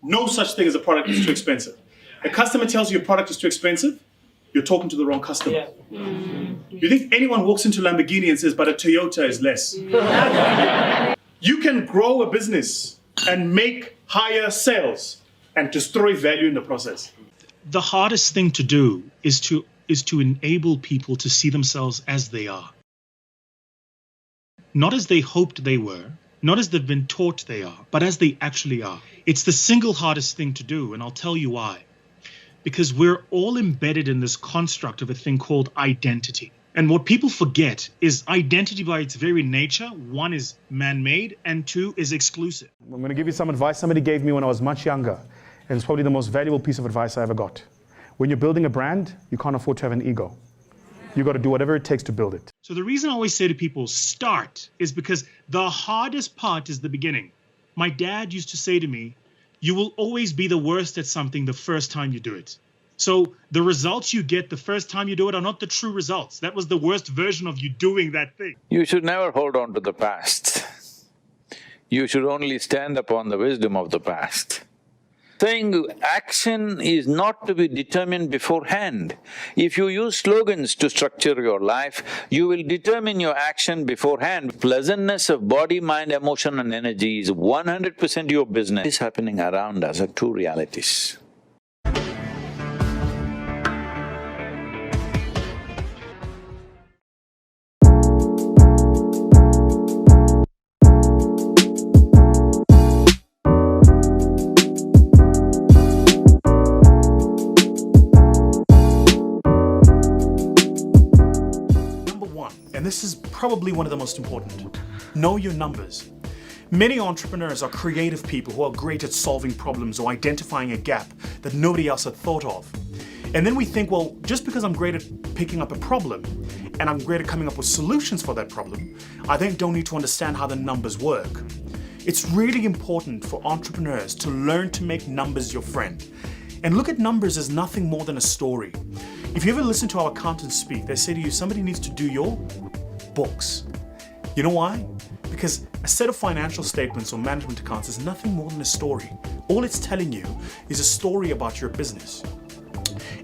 No such thing as a product that's too expensive. A customer tells you your product is too expensive, you're talking to the wrong customer. You think anyone walks into Lamborghini and says, but a Toyota is less? You can grow a business and make higher sales and destroy value in the process. The hardest thing to do is to enable people to see themselves as they are. Not as they hoped they were, not as they've been taught they are, but as they actually are. It's the single hardest thing to do, and I'll tell you why. Because we're all embedded in this construct of a thing called identity. And what people forget is identity by its very nature, one is man-made and two is exclusive. I'm going to give you some advice somebody gave me when I was much younger. And it's probably the most valuable piece of advice I ever got. When you're building a brand, you can't afford to have an ego. You got to do whatever it takes to build it. So the reason I always say to people, start, is because the hardest part is the beginning. My dad used to say to me, you will always be the worst at something the first time you do it. So the results you get the first time you do it are not the true results. That was the worst version of you doing that thing. You should never hold on to the past. You should only stand upon the wisdom of the past. Saying action is not to be determined beforehand. If you use slogans to structure your life, you will determine your action beforehand. Pleasantness of body, mind, emotion and energy is 100% your business. What is happening around us are two realities. And this is probably one of the most important. Know your numbers. Many entrepreneurs are creative people who are great at solving problems or identifying a gap that nobody else had thought of. And then we think, well, just because I'm great at picking up a problem and I'm great at coming up with solutions for that problem, I then don't need to understand how the numbers work. It's really important for entrepreneurs to learn to make numbers your friend. And look at numbers as nothing more than a story. If you ever listen to our accountants speak, they say to you, somebody needs to do your books. You know why? Because a set of financial statements or management accounts is nothing more than a story. All it's telling you is a story about your business.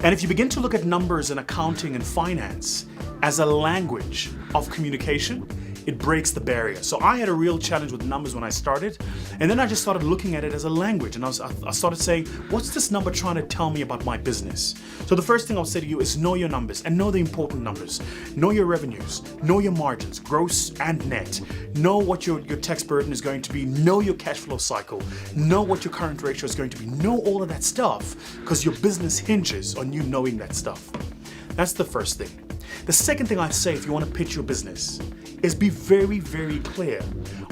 And if you begin to look at numbers in accounting and finance as a language of communication, it breaks the barrier. So I had a real challenge with numbers when I started, and then I just started looking at it as a language, and I started saying, what's this number trying to tell me about my business? So the first thing I'll say to you is know your numbers, and know the important numbers. Know your revenues, know your margins, gross and net. Know what your tax burden is going to be, know your cash flow cycle, know what your current ratio is going to be, know all of that stuff, because your business hinges on you knowing that stuff. That's the first thing. The second thing I say if you want to pitch your business is be very, very clear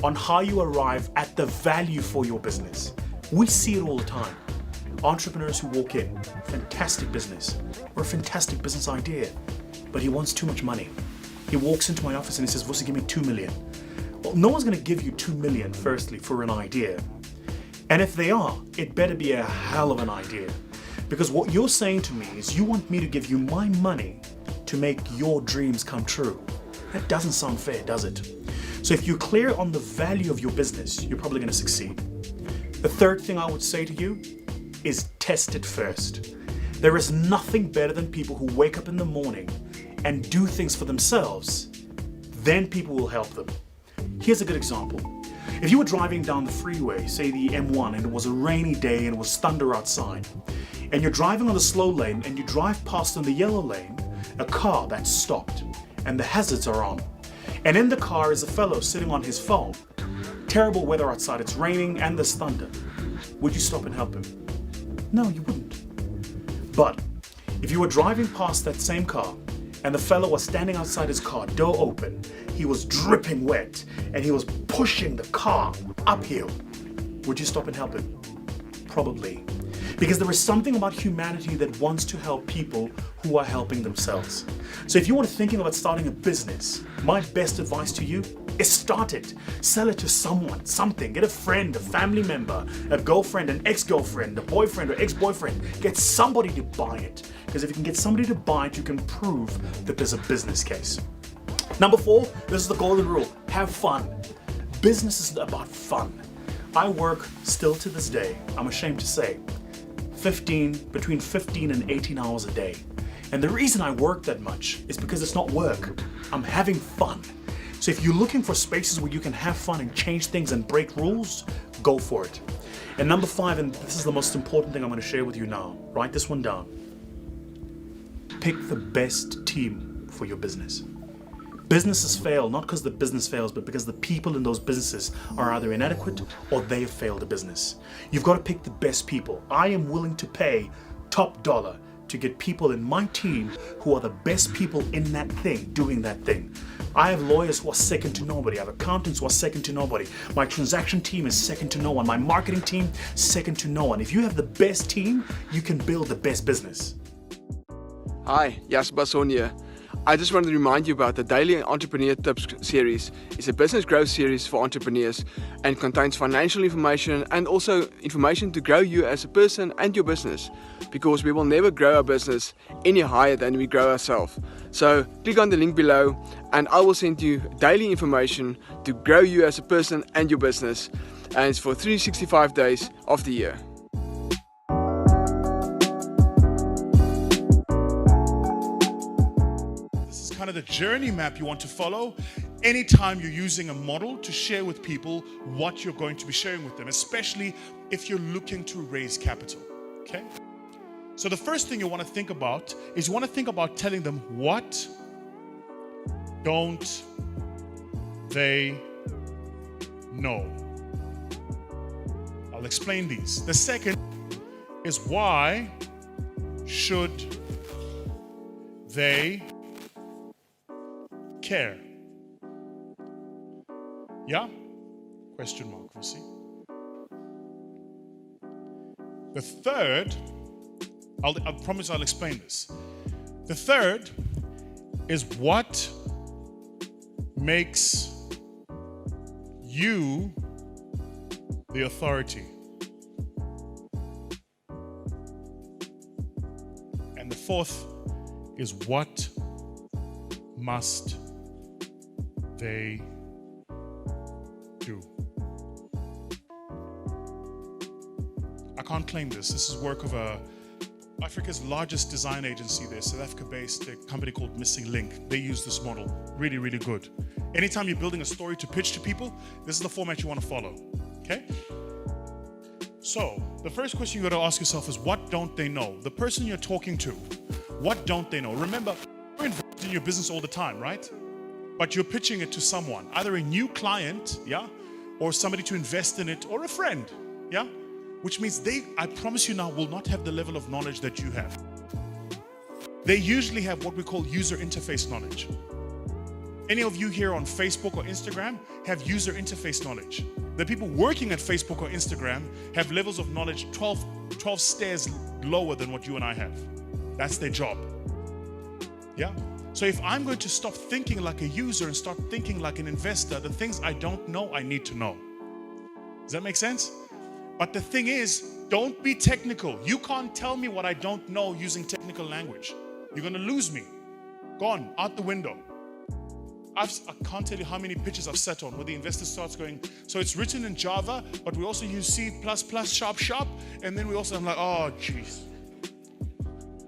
on how you arrive at the value for your business. We see it all the time. Entrepreneurs who walk in, fantastic business, or a fantastic business idea, but he wants too much money. He walks into my office and he says, Vusi, give me 2 million. Well, no one's going to give you 2 million, firstly, for an idea. And if they are, it better be a hell of an idea. Because what you're saying to me is you want me to give you my money to make your dreams come true. That doesn't sound fair, does it? So if you're clear on the value of your business, you're probably going to succeed. The third thing I would say to you is test it first. There is nothing better than people who wake up in the morning and do things for themselves. Then people will help them. Here's a good example. If you were driving down the freeway, say the M1, and it was a rainy day and it was thunder outside, and you're driving on the slow lane and you drive past on the yellow lane a car that's stopped and the hazards are on. And in the car is a fellow sitting on his phone. Terrible weather outside, it's raining and there's thunder. Would you stop and help him? No, you wouldn't. But if you were driving past that same car and the fellow was standing outside his car, door open, he was dripping wet and he was pushing the car uphill, would you stop and help him? Probably. Because there is something about humanity that wants to help people who are helping themselves. So if you are thinking about starting a business, my best advice to you is start it. Sell it to someone, something. Get a friend, a family member, a girlfriend, an ex-girlfriend, a boyfriend or ex-boyfriend. Get somebody to buy it. Because if you can get somebody to buy it, you can prove that there's a business case. Number 4, this is the golden rule. Have fun. Business is about fun. I work still to this day, I'm ashamed to say, between 15 and 18 hours a day. And the reason I work that much is because it's not work. I'm having fun. So if you're looking for spaces where you can have fun and change things and break rules, go for it. And number 5, and this is the most important thing I'm going to share with you now, write this one down. Pick the best team for your business. Businesses fail not because the business fails, but because the people in those businesses are either inadequate or they have failed the business. You've got to pick the best people. I am willing to pay top dollar to get people in my team who are the best people in that thing, doing that thing. I have lawyers who are second to nobody. I have accountants who are second to nobody. My transaction team is second to no one. My marketing team, second to no one. If you have the best team, you can build the best business. Hi, Jasper Basson here. I just wanted to remind you about the Daily Entrepreneur Tips series. It's a business growth series for entrepreneurs and contains financial information and also information to grow you as a person and your business, because we will never grow our business any higher than we grow ourselves. So click on the link below and I will send you daily information to grow you as a person and your business, and it's for 365 days of the year. Kind of the journey map you want to follow anytime you're using a model to share with people what you're going to be sharing with them, especially if you're looking to raise capital. Okay? So the first thing you want to think about is you want to think about telling them what don't they know. I'll explain these. The second is why should they care? Yeah? Question mark, Vusi. The third, I promise I'll explain this. The third is what makes you the authority. And the fourth is what must they do. I can't claim this. This is work of Africa's largest design agency. They're South Africa based, a company called Missing Link. They use this model. Really, really good. Anytime you're building a story to pitch to people, this is the format you want to follow. Okay? So, the first question you got to ask yourself is, what don't they know? The person you're talking to, what don't they know? Remember, you're involved in your business all the time, right? But you're pitching it to someone, either a new client, yeah, or somebody to invest in it, or a friend, yeah? Which means they, I promise you now, will not have the level of knowledge that you have. They usually have what we call user interface knowledge. Any of you here on Facebook or Instagram have user interface knowledge. The people working at Facebook or Instagram have levels of knowledge 12 stairs lower than what you and I have. That's their job. Yeah? So if I'm going to stop thinking like a user and start thinking like an investor, the things I don't know, I need to know. Does that make sense? But the thing is, don't be technical. You can't tell me what I don't know using technical language. You're going to lose me. Gone, out the window. I can't tell you how many pitches I've sat on where the investor starts going, so it's written in Java, but we also use C++, sharp, and then I'm like, oh, jeez.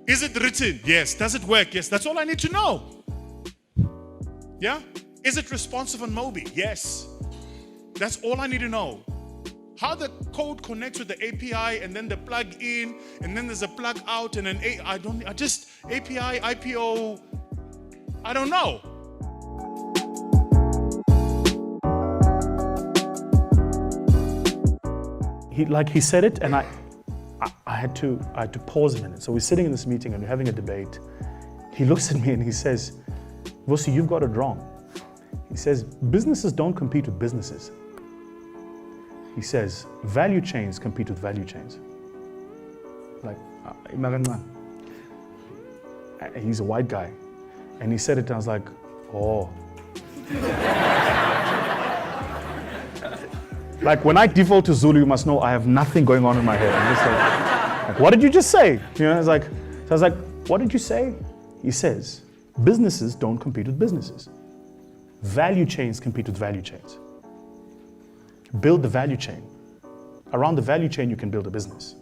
Is it written? Yes. Does it work? Yes. That's all I need to know. Yeah? Is it responsive on Mobi? Yes. That's all I need to know. How the code connects with the API and then the plug in and then there's a plug out and an API, IPO, I don't know. He said it, and I had to pause a minute. So we're sitting in this meeting and we're having a debate. He looks at me and he says, Vusi, you've got it wrong. He says, businesses don't compete with businesses. He says, value chains compete with value chains. Like, he's a white guy. And he said it and I was like, oh. Like when I default to Zulu, you must know I have nothing going on in my head. I'm just like, what did you just say? You know, so I was like, what did you say? He says, businesses don't compete with businesses. Value chains compete with value chains. Build the value chain. around the value chain you can build a business.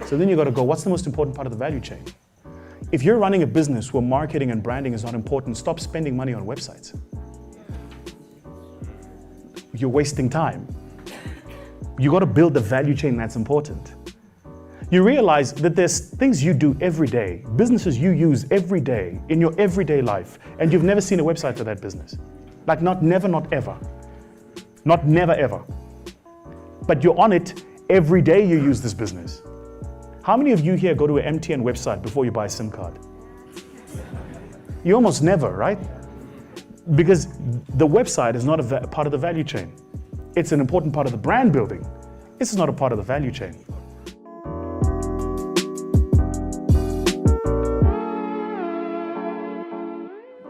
So then you got to go, what's the most important part of the value chain? If you're running a business where marketing and branding is not important, stop spending money on websites. You're wasting time. You got to build the value chain that's important. You realize that there's things you do every day, businesses you use every day in your everyday life, and you've never seen a website for that business. Like not never, not ever. Not never, ever. But you're on it every day you use this business. How many of you here go to an MTN website before you buy a SIM card? You almost never, right? Because the website is not a part of the value chain. It's an important part of the brand building. This is not a part of the value chain.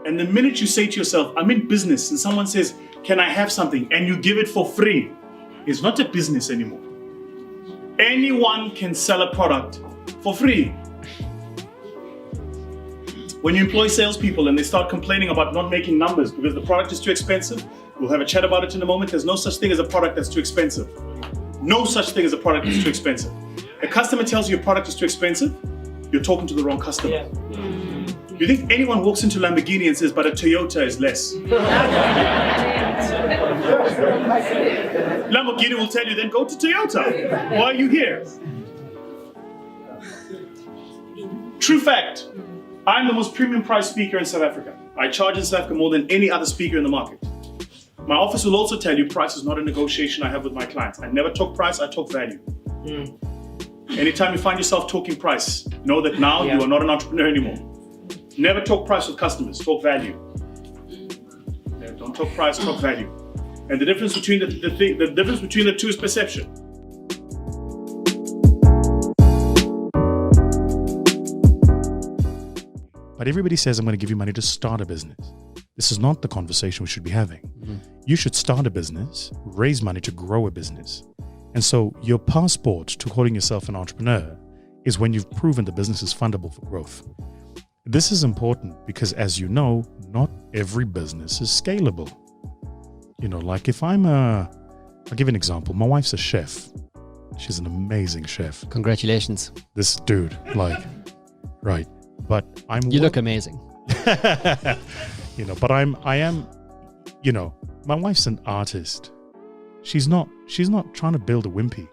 And the minute you say to yourself, I'm in business, and someone says, can I have something? And you give it for free, it's not a business anymore. Anyone can sell a product for free. When you employ salespeople and they start complaining about not making numbers because the product is too expensive, we'll have a chat about it in a moment. There's no such thing as a product that's too expensive. No such thing as a product that's too expensive. A customer tells you your product is too expensive, you're talking to the wrong customer. Yeah. You think anyone walks into Lamborghini and says, but a Toyota is less? Lamborghini will tell you, then go to Toyota. Why are you here? True fact, I'm the most premium price speaker in South Africa. I charge in South Africa more than any other speaker in the market. My office will also tell you price is not a negotiation I have with my clients. I never talk price, I talk value. Anytime you find yourself talking price, know that now you are not an entrepreneur anymore. Never talk price with customers, talk value. Yeah, don't talk price, talk value. And the difference between the difference between the two is perception. But everybody says, I'm going to give you money to start a business. This is not the conversation we should be having. You should start a business, raise money to grow a business. And so your passport to calling yourself an entrepreneur is when you've proven the business is fundable for growth. This is important because, as you know, not every business is scalable. You know, like if I'll give you an example. My wife's a chef. She's an amazing chef. Congratulations. This dude, like, right. But You look amazing. You know, but I am, you know, my wife's an artist. She's not trying to build a wimpy.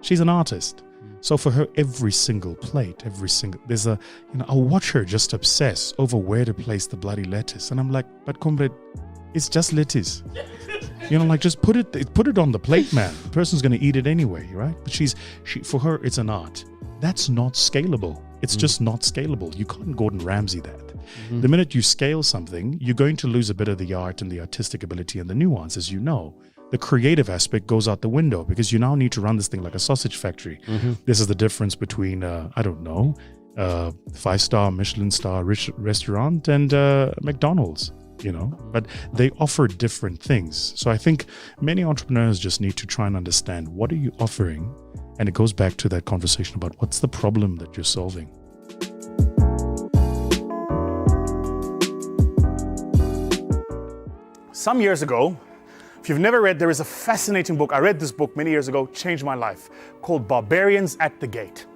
She's an artist. So for her, every single plate, I'll watch her just obsess over where to place the bloody lettuce. And I'm like, but comrade, it's just lettuce. You know, like just put it on the plate, man. The person's going to eat it anyway, right? But for her, it's an art. That's not scalable. It's just not scalable. You can't Gordon Ramsay that. The minute you scale something, you're going to lose a bit of the art and the artistic ability and the nuance, as you know. The creative aspect goes out the window because you now need to run this thing like a sausage factory. This is the difference between, 5-star Michelin star restaurant and McDonald's, you know, but they offer different things. So I think many entrepreneurs just need to try and understand, what are you offering? And it goes back to that conversation about what's the problem that you're solving. Some years ago, if you've never read, there is a fascinating book. I read this book many years ago, changed my life, called Barbarians at the Gate.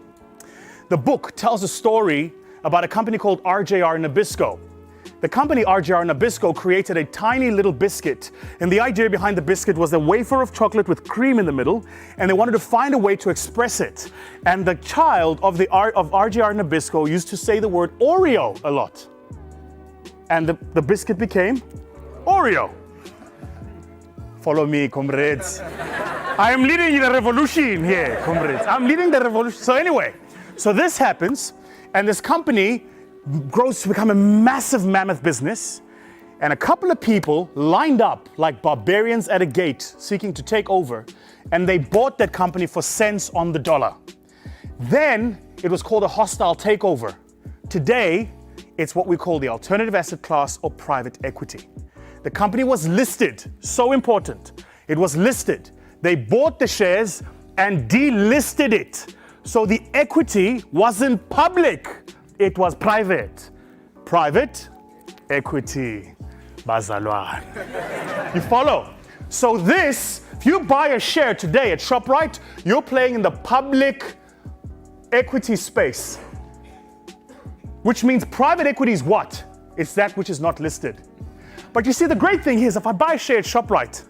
The book tells a story about a company called RJR Nabisco. The company RJR Nabisco created a tiny little biscuit, and the idea behind the biscuit was a wafer of chocolate with cream in the middle, and they wanted to find a way to express it. And the child of RJR Nabisco used to say the word Oreo a lot. And the biscuit became Oreo. Follow me, comrades. I am leading the revolution here, comrades. I'm leading the revolution. So anyway, so this happens, and this company grows to become a massive mammoth business, and a couple of people lined up like barbarians at a gate seeking to take over, and they bought that company for cents on the dollar. Then it was called a hostile takeover. Today, it's what we call the alternative asset class or private equity. The company was listed, so important. It was listed. They bought the shares and delisted it. So the equity wasn't public, it was private. Private equity. Bazalwane. You follow? So this, If you buy a share today at ShopRite, you're playing in the public equity space. Which means private equity is what? It's that which is not listed. But you see, the great thing is if I buy a share at ShopRite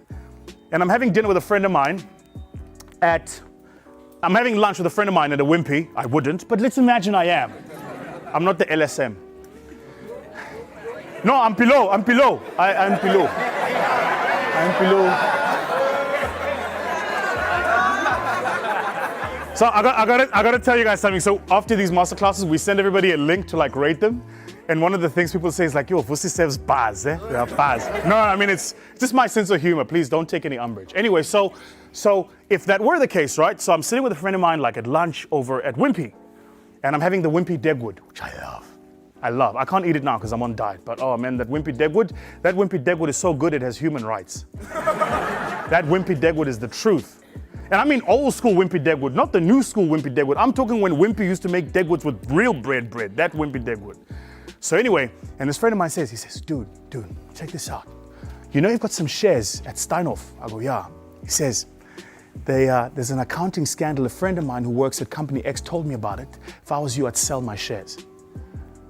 and I'm having dinner with a friend of mine I'm having lunch with a friend of mine at a Wimpy, I wouldn't, but let's imagine I am. I'm not the LSM. No, I'm below. I'm below. I'm below. So I gotta tell you guys something. So after these masterclasses, we send everybody a link to like rate them. And one of the things people say is like, yo, Vusi says bars, eh? Yeah, bars. No, I mean, it's just my sense of humor. Please don't take any umbrage. Anyway, so if that were the case, right? So I'm sitting with a friend of mine like at lunch over at Wimpy. And I'm having the Wimpy Degwood, which I love. I can't eat it now because I'm on diet. But oh man, that Wimpy Degwood is so good it has human rights. That Wimpy Degwood is the truth. And I mean old school Wimpy Degwood, not the new school Wimpy Degwood. I'm talking when Wimpy used to make Degwoods with real bread, that Wimpy Degwood. So anyway, and this friend of mine says, dude, check this out. You know you've got some shares at Steinhoff? I go, yeah. He says, there's an accounting scandal. A friend of mine who works at company X told me about it. If I was you, I'd sell my shares.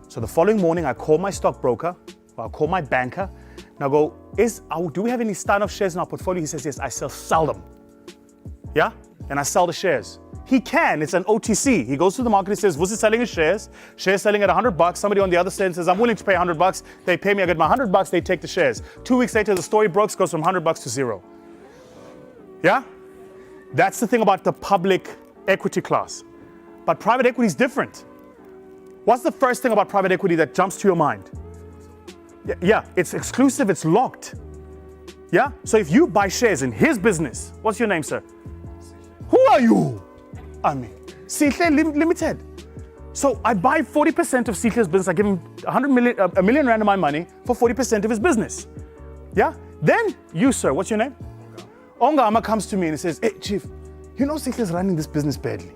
So the following morning, I call my stockbroker, or I call my banker, and I go, do we have any Steinhoff shares in our portfolio? He says, yes, I sell them. Yeah? And I sell the shares. He can, it's an OTC. He goes to the market, he says, Vusi selling his shares selling at $100. Somebody on the other side says, I'm willing to pay $100. They pay me, I get my $100, they take the shares. 2 weeks later, the story breaks, goes from $100 to zero. Yeah? That's the thing about the public equity class. But private equity is different. What's the first thing about private equity that jumps to your mind? Yeah, it's exclusive, it's locked. Yeah? So if you buy shares in his business, what's your name, sir? Who are you? Sihle Limited. So I buy 40% of Sihle's business. I give him a million rand of my money for 40% of his business. Yeah? Then you, sir, what's your name? Onga comes to me and he says, hey, Chief, you know Sihle's running this business badly.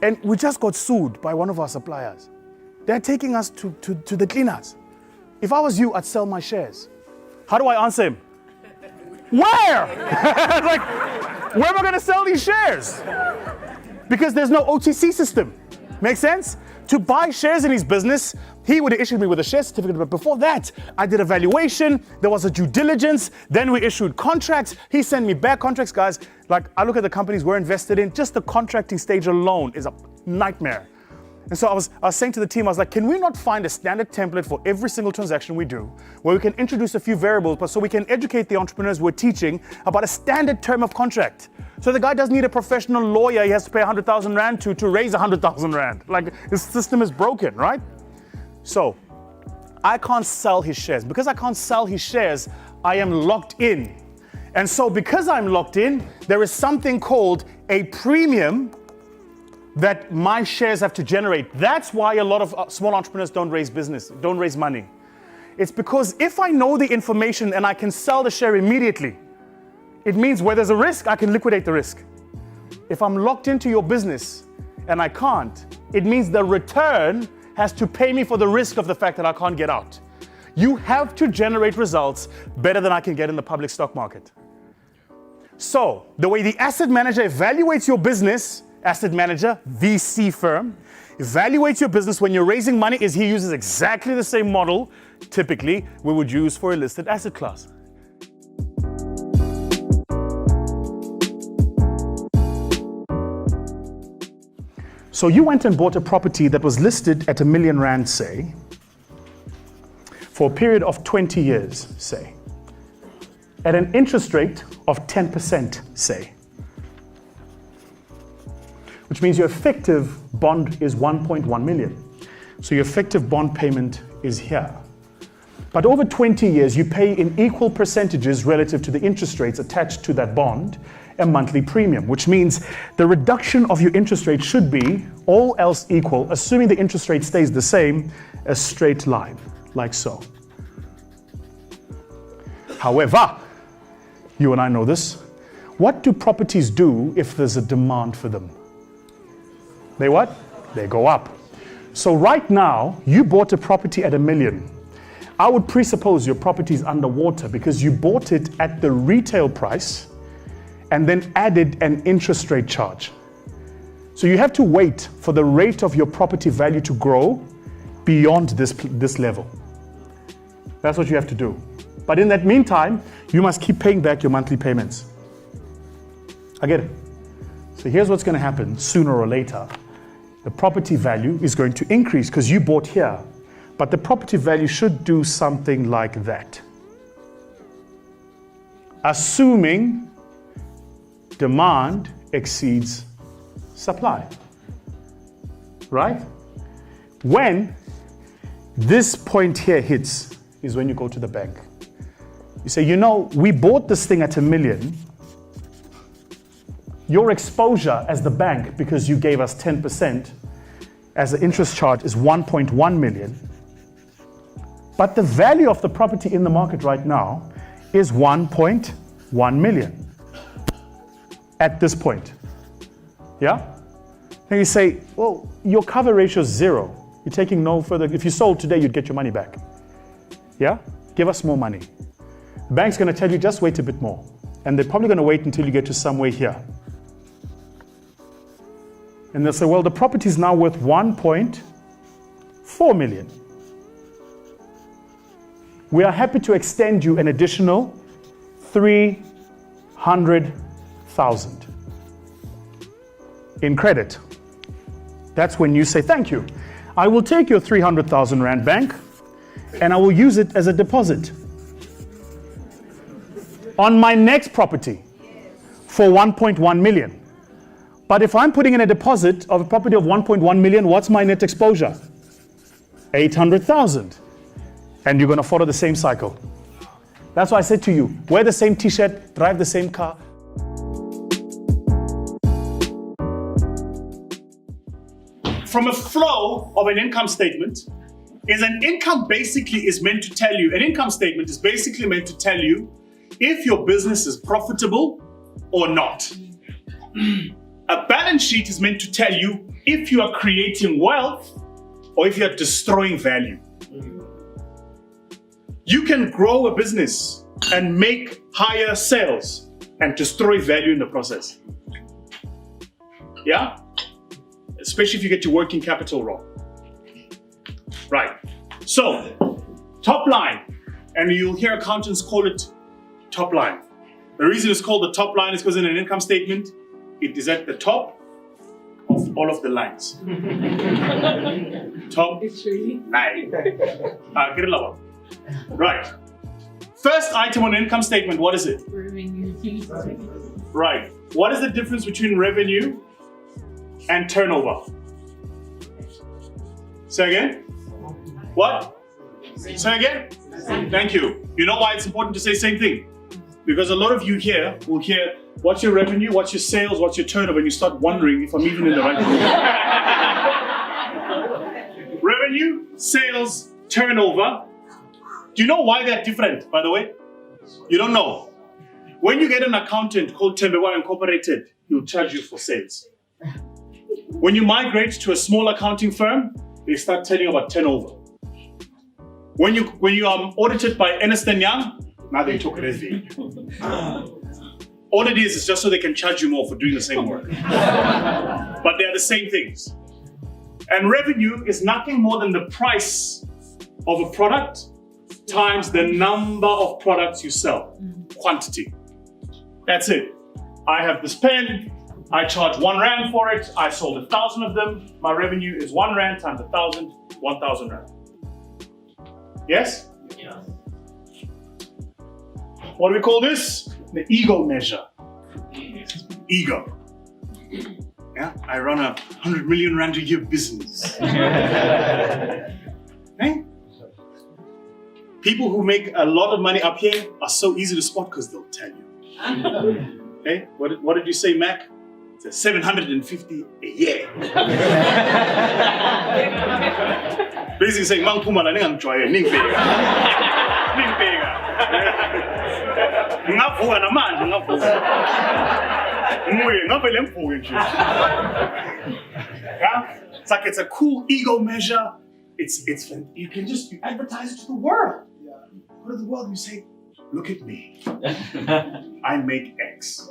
And we just got sued by one of our suppliers. They're taking us to the cleaners. If I was you, I'd sell my shares. How do I answer him? Where? Like, where am I going to sell these shares? Because there's no OTC system. Make sense? To buy shares in his business, he would have issued me with a share certificate, but before that, I did a valuation, there was a due diligence, then we issued contracts, he sent me back contracts, guys. Like, I look at the companies we're invested in, just the contracting stage alone is a nightmare. And so I was saying to the team, I was like, can we not find a standard template for every single transaction we do, where we can introduce a few variables, but so we can educate the entrepreneurs we're teaching about a standard term of contract. So the guy doesn't need a professional lawyer he has to pay 100,000 Rand to raise 100,000 Rand. Like, his system is broken, right? So I can't sell his shares. Because I can't sell his shares, I am locked in. And so because I'm locked in, there is something called a premium that my shares have to generate. That's why a lot of small entrepreneurs don't raise money. It's because if I know the information and I can sell the share immediately, it means where there's a risk, I can liquidate the risk. If I'm locked into your business and I can't, it means the return has to pay me for the risk of the fact that I can't get out. You have to generate results better than I can get in the public stock market. So the way the asset manager evaluates your business, asset manager, VC firm, evaluates your business when you're raising money is he uses exactly the same model typically we would use for a listed asset class. So you went and bought a property that was listed at R1 million, say, for a period of 20 years, say, at an interest rate of 10%, say, which means your effective bond is 1.1 million. So your effective bond payment is here. But over 20 years, you pay in equal percentages relative to the interest rates attached to that bond, a monthly premium, which means the reduction of your interest rate should be, all else equal, assuming the interest rate stays the same, a straight line, like so. However, you and I know this, what do properties do if there's a demand for them? They what? They go up. So right now, you bought a property at R1 million. I would presuppose your property is underwater because you bought it at the retail price and then added an interest rate charge. So you have to wait for the rate of your property value to grow beyond this level. That's what you have to do. But in that meantime, you must keep paying back your monthly payments. I get it. So here's what's going to happen sooner or later. The property value is going to increase because you bought here, but the property value should do something like that. Assuming demand exceeds supply, right? When this point here hits is when you go to the bank. You say, you know, we bought this thing at $1 million. Your exposure as the bank, because you gave us 10% as an interest charge, is 1.1 million. But the value of the property in the market right now is 1.1 million at this point. Yeah? Then you say, well, your cover ratio is 0. You're taking no further. If you sold today, you'd get your money back. Yeah? Give us more money. The bank's going to tell you, just wait a bit more. And they're probably going to wait until you get to somewhere here. And they'll say, well, the property is now worth 1.4 million. We are happy to extend you an additional 300,000 in credit. That's when you say, thank you. I will take your 300,000 Rand bank and I will use it as a deposit on my next property for 1.1 million. But if I'm putting in a deposit of a property of 1.1 million, what's my net exposure? 800,000. And you're going to follow the same cycle. That's why I said to you, wear the same t-shirt, drive the same car. From a flow of an income statement, an income statement is basically meant to tell you if your business is profitable or not. A balance sheet is meant to tell you if you are creating wealth or if you are destroying value. You can grow a business and make higher sales and destroy value in the process. Yeah? Especially if you get your working capital wrong. Right. So, top line, and you'll hear accountants call it top line. The reason it's called the top line is because in an income statement, it is at the top of all of the lines. Top line. Get it lower. Right. First item on an income statement, what is it? Revenue. Right. What is the difference between revenue and turnover? Say again? What? Say again? Thank you. You know why it's important to say same thing? Because a lot of you here will hear, what's your revenue, what's your sales, what's your turnover, and you start wondering if I'm even in the right room. Revenue, sales, turnover. Do you know why they're different, by the way? You don't know. When you get an accountant called Thembekwayo Incorporated, he'll charge you for sales. When you migrate to a small accounting firm, they start telling you about turnover. When you are audited by Ernst & Young, now they talk revenue. All it is just so they can charge you more for doing the same work. But they are the same things. And revenue is nothing more than the price of a product times the number of products you sell. Quantity. That's it. I have this pen, I charge 1 Rand for it, I sold 1,000 of them, my revenue is 1 Rand times 1,000, 1,000 Rand. Yes? Yeah. What do we call this? The ego measure. Ego. Yeah, I run a 100 million Rand a year business. Hey? People who make a lot of money up here are so easy to spot because they'll tell you. Hey, what did you say, Mac? It's 750 a year. Basically saying, "Mang pumala ning joy ning pega, ning pega." Ngavuka namanje ngavuka. Nguye ngavele ngivuke nje. Yeah, it's like it's a cool ego measure. It's you advertise it to the world. Go to the world and you say, "Look at me. I make X."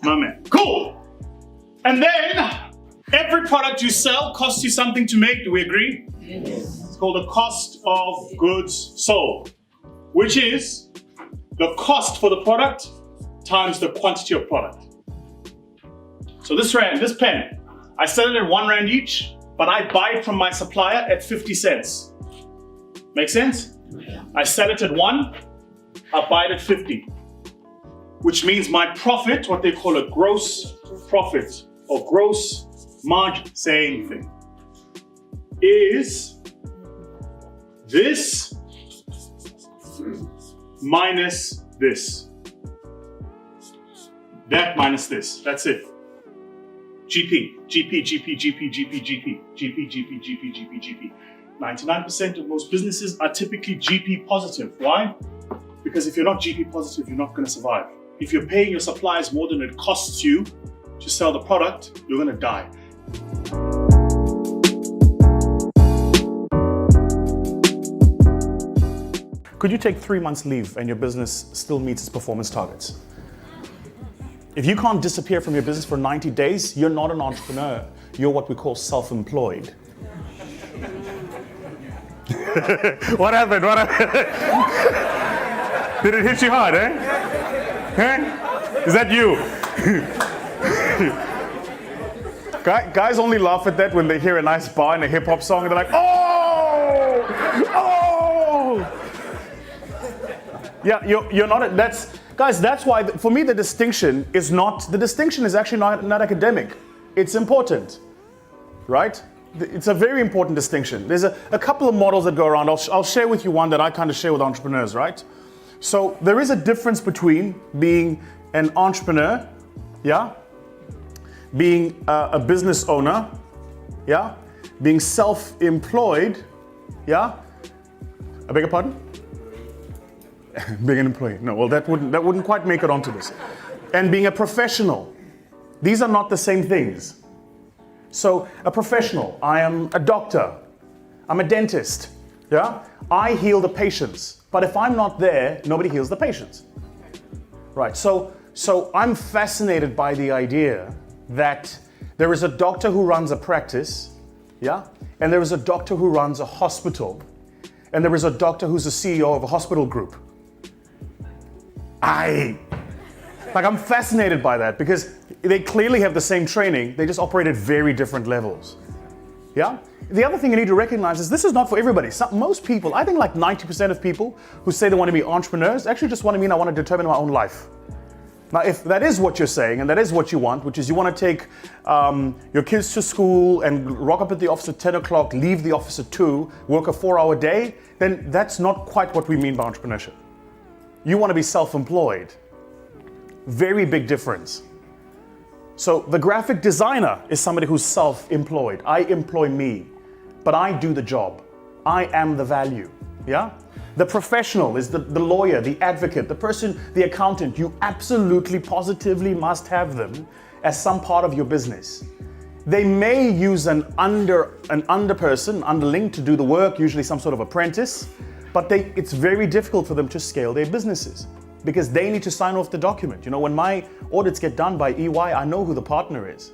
My man. Cool. And then every product you sell costs you something to make. Do we agree? Yes. It's called the cost of goods sold, which is the cost for the product times the quantity of product. So this pen, I sell it at R1 each, but I buy it from my supplier at 50 cents. Make sense? I sell it at 1, I buy it at 50. Which means my profit, what they call a gross profit or gross margin, say anything, is this minus this. That minus this. That's it. GP, GP, GP, GP, GP, GP, GP, GP, GP, GP, GP. 99% of most businesses are typically GP positive. Why? Because if you're not GP positive, you're not going to survive. If you're paying your suppliers more than it costs you to sell the product, you're going to die. Could you take 3 months leave and your business still meets its performance targets? If you can't disappear from your business for 90 days, you're not an entrepreneur. You're what we call self-employed. What happened? What happened? Did it hit you hard, eh? Huh? Is that you? Guys only laugh at that when they hear a nice bar and a hip-hop song and they're like, oh! Oh! Yeah, you're not, that's why, for me, the distinction is actually not academic. It's important, right? It's a very important distinction. There's a couple of models that go around. I'll share with you one that I kind of share with entrepreneurs, right? So there is a difference between being an entrepreneur, yeah? Being a business owner, yeah? Being self-employed, yeah? I beg your pardon? Being an employee. No, well, that wouldn't quite make it onto this. And being a professional. These are not the same things. So a professional, I am a doctor, I'm a dentist, yeah? I heal the patients, but if I'm not there, nobody heals the patients. Right, so I'm fascinated by the idea that there is a doctor who runs a practice, yeah? And there is a doctor who runs a hospital, and there is a doctor who's the CEO of a hospital group. I'm fascinated by that because they clearly have the same training, they just operate at very different levels. Yeah? The other thing you need to recognize is this is not for everybody. Most people, I think like 90% of people who say they want to be entrepreneurs actually just want to mean I want to determine my own life. Now, if that is what you're saying and that is what you want, which is you want to take your kids to school and rock up at the office at 10 o'clock, leave the office at 2, work a 4-hour day, then that's not quite what we mean by entrepreneurship. You want to be self-employed. Very big difference. So the graphic designer is somebody who's self-employed. I employ me, but I do the job. I am the value, yeah? The professional is the lawyer, the advocate, the person, the accountant. You absolutely, positively must have them as some part of your business. They may use an underling to do the work, usually some sort of apprentice, but it's very difficult for them to scale their businesses because they need to sign off the document. You know, when my audits get done by EY, I know who the partner is.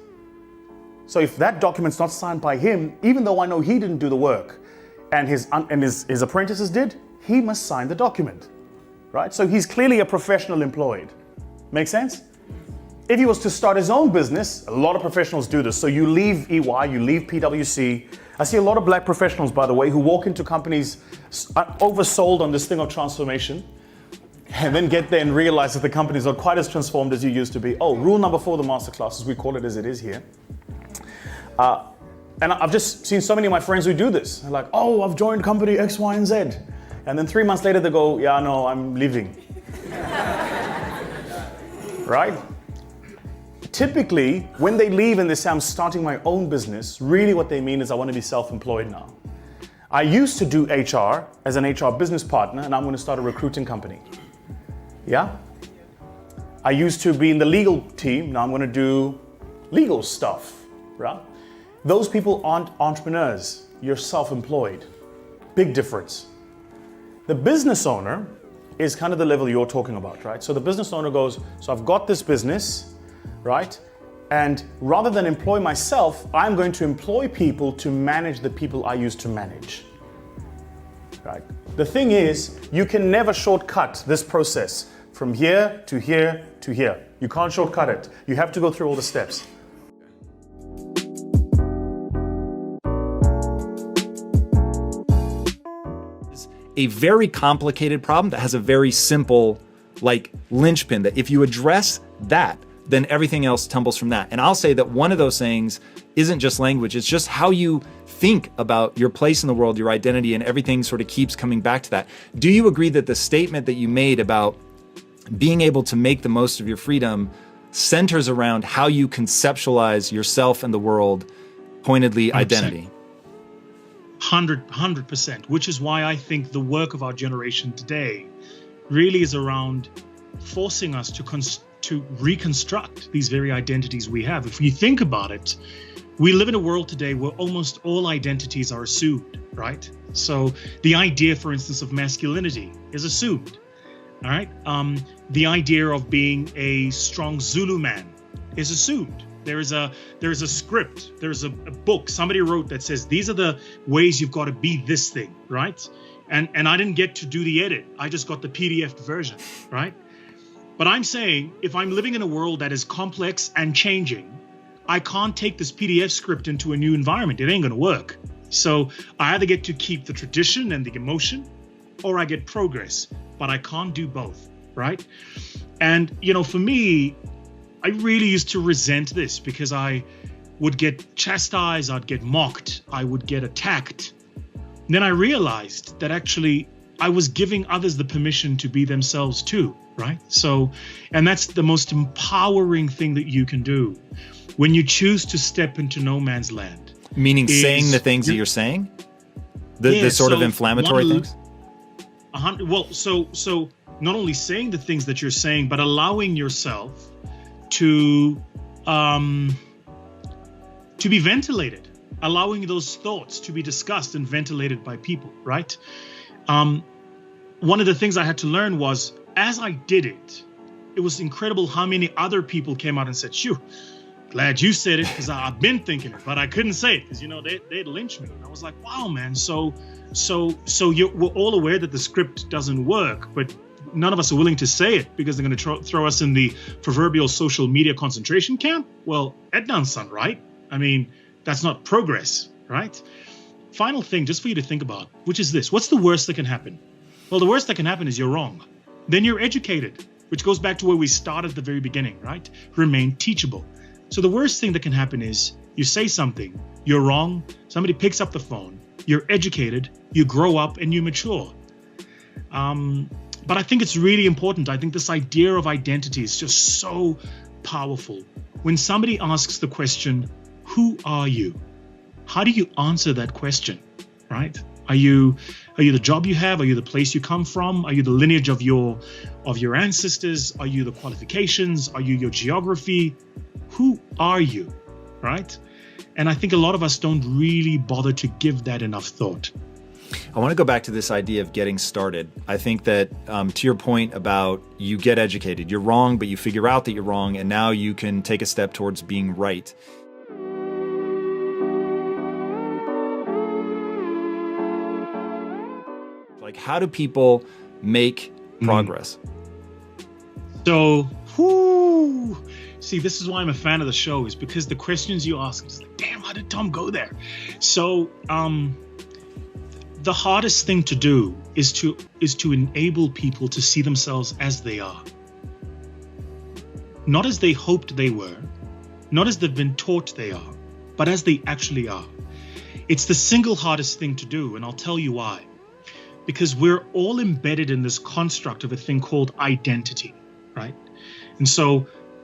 So if that document's not signed by him, even though I know he didn't do the work and his apprentices did, he must sign the document, right? So he's clearly a professional employed. Make sense? If he was to start his own business, a lot of professionals do this. So you leave EY, you leave PwC. I see a lot of black professionals, by the way, who walk into companies oversold on this thing of transformation and then get there and realize that the company's not quite as transformed as you used to be. Oh, rule number 4 of the masterclass, as we call it as it is here. And I've just seen so many of my friends who do this. They're like, oh, I've joined company X, Y, and Z. And then 3 months later they go, yeah, no, I'm leaving. Right? Typically, when they leave and they say, I'm starting my own business, really what they mean is I want to be self-employed now. I used to do HR as an HR business partner, and I'm going to start a recruiting company. Yeah? I used to be in the legal team, now I'm going to do legal stuff. Right? Those people aren't entrepreneurs. You're self-employed. Big difference. The business owner is kind of the level you're talking about, right? So the business owner goes, so I've got this business, right? And rather than employ myself, I'm going to employ people to manage the people I used to manage, right? The thing is, you can never shortcut this process from here to here to here. You can't shortcut it. You have to go through all the steps. A very complicated problem that has a very simple, like, linchpin that if you address that, then everything else tumbles from that. And I'll say that one of those things isn't just language, it's just how you think about your place in the world, your identity, and everything sort of keeps coming back to that. Do you agree that the statement that you made about being able to make the most of your freedom centers around how you conceptualize yourself and the world, pointedly 100%. Identity? 100%, which is why I think the work of our generation today really is around forcing us to reconstruct these very identities we have. If you think about it, we live in a world today where almost all identities are assumed, right? So the idea, for instance, of masculinity is assumed, all right? The idea of being a strong Zulu man is assumed. There is a script, there's a book somebody wrote that says these are the ways you've got to be this thing, right? And I didn't get to do the edit. I just got the PDF version, right? But I'm saying if I'm living in a world that is complex and changing, I can't take this PDF script into a new environment. It ain't gonna work. So I either get to keep the tradition and the emotion, or I get progress, but I can't do both, right? And, you know, for me, I really used to resent this because I would get chastised, I'd get mocked, I would get attacked. And then I realized that actually I was giving others the permission to be themselves too, right? So, and that's the most empowering thing that you can do when you choose to step into no man's land. Meaning saying the things that you're saying? The sort of inflammatory things? Well, so not only saying the things that you're saying, but allowing yourself to be ventilated, allowing those thoughts to be discussed and ventilated by people, right? One of the things I had to learn was, as I did it, it was incredible how many other people came out and said, "Shoo, glad you said it, because I've been thinking it, but I couldn't say it because, you know, they'd lynch me." And I was like, wow, man. So we're all aware that the script doesn't work, but none of us are willing to say it because they're going to throw us in the proverbial social media concentration camp. Well, that doesn't sound right. I mean, that's not progress, right? Final thing, just for you to think about, which is this. What's the worst that can happen? Well, the worst that can happen is you're wrong. Then you're educated, which goes back to where we started at the very beginning, right? Remain teachable. So the worst thing that can happen is you say something, you're wrong, somebody picks up the phone, you're educated, you grow up and you mature. But I think it's really important. I think this idea of identity is just so powerful. When somebody asks the question, who are you? How do you answer that question, right? Are you the job you have? Are you the place you come from? Are you the lineage of your ancestors? Are you the qualifications? Are you your geography? Who are you, right? And I think a lot of us don't really bother to give that enough thought. I want to go back to this idea of getting started. I think that to your point about you get educated, you're wrong, but you figure out that you're wrong, and now you can take a step towards being right. Like, how do people make progress? So, see, this is why I'm a fan of the show, is because the questions you ask, it's like, damn, how did Tom go there? So, the hardest thing to do is to enable people to see themselves as they are. Not as they hoped they were, not as they've been taught they are, but as they actually are. It's the single hardest thing to do, and I'll tell you why. Because we're all embedded in this construct of a thing called identity, right?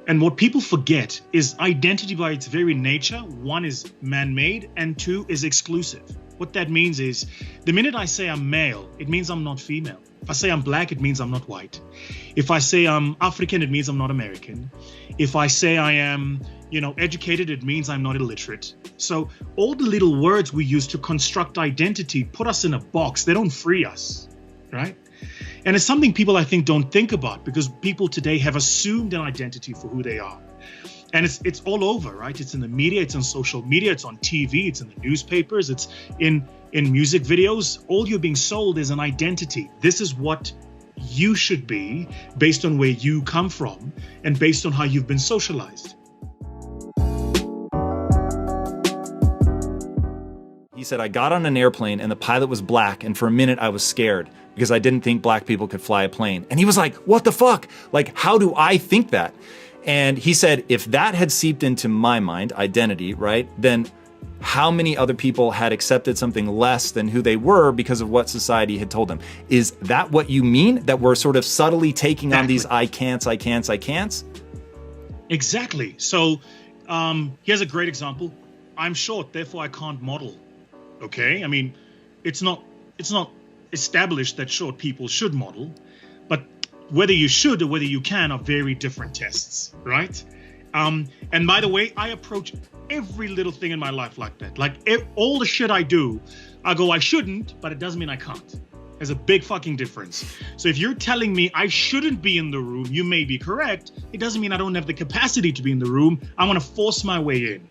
And what people forget is identity by its very nature, one is man-made and two is exclusive. What that means is the minute I say I'm male, it means I'm not female. If I say I'm black, it means I'm not white. If I say I'm African, it means I'm not American. If I say I am, educated, it means I'm not illiterate. So all the little words we use to construct identity put us in a box. They don't free us, right? And it's something people, I think, don't think about, because people today have assumed an identity for who they are. And it's all over, right? It's in the media, it's on social media, it's on TV, it's in the newspapers, it's in music videos. All you're being sold is an identity. This is what you should be based on where you come from and based on how you've been socialized. He said, I got on an airplane and the pilot was black, and for a minute I was scared because I didn't think black people could fly a plane. And he was like, what the fuck? Like, how do I think that? And he said, if that had seeped into my mind, identity, right, then how many other people had accepted something less than who they were because of what society had told them? Is that what you mean? That we're sort of subtly taking on these I can'ts? Exactly. So here's a great example. I'm short, therefore I can't model. Okay? I mean, it's not established that short people should model, but whether you should or whether you can are very different tests, right? And by the way, I approach every little thing in my life like that. Like all the shit I do, I go, I shouldn't, but it doesn't mean I can't. There's a big fucking difference. So if you're telling me I shouldn't be in the room, you may be correct. It doesn't mean I don't have the capacity to be in the room. I want to force my way in,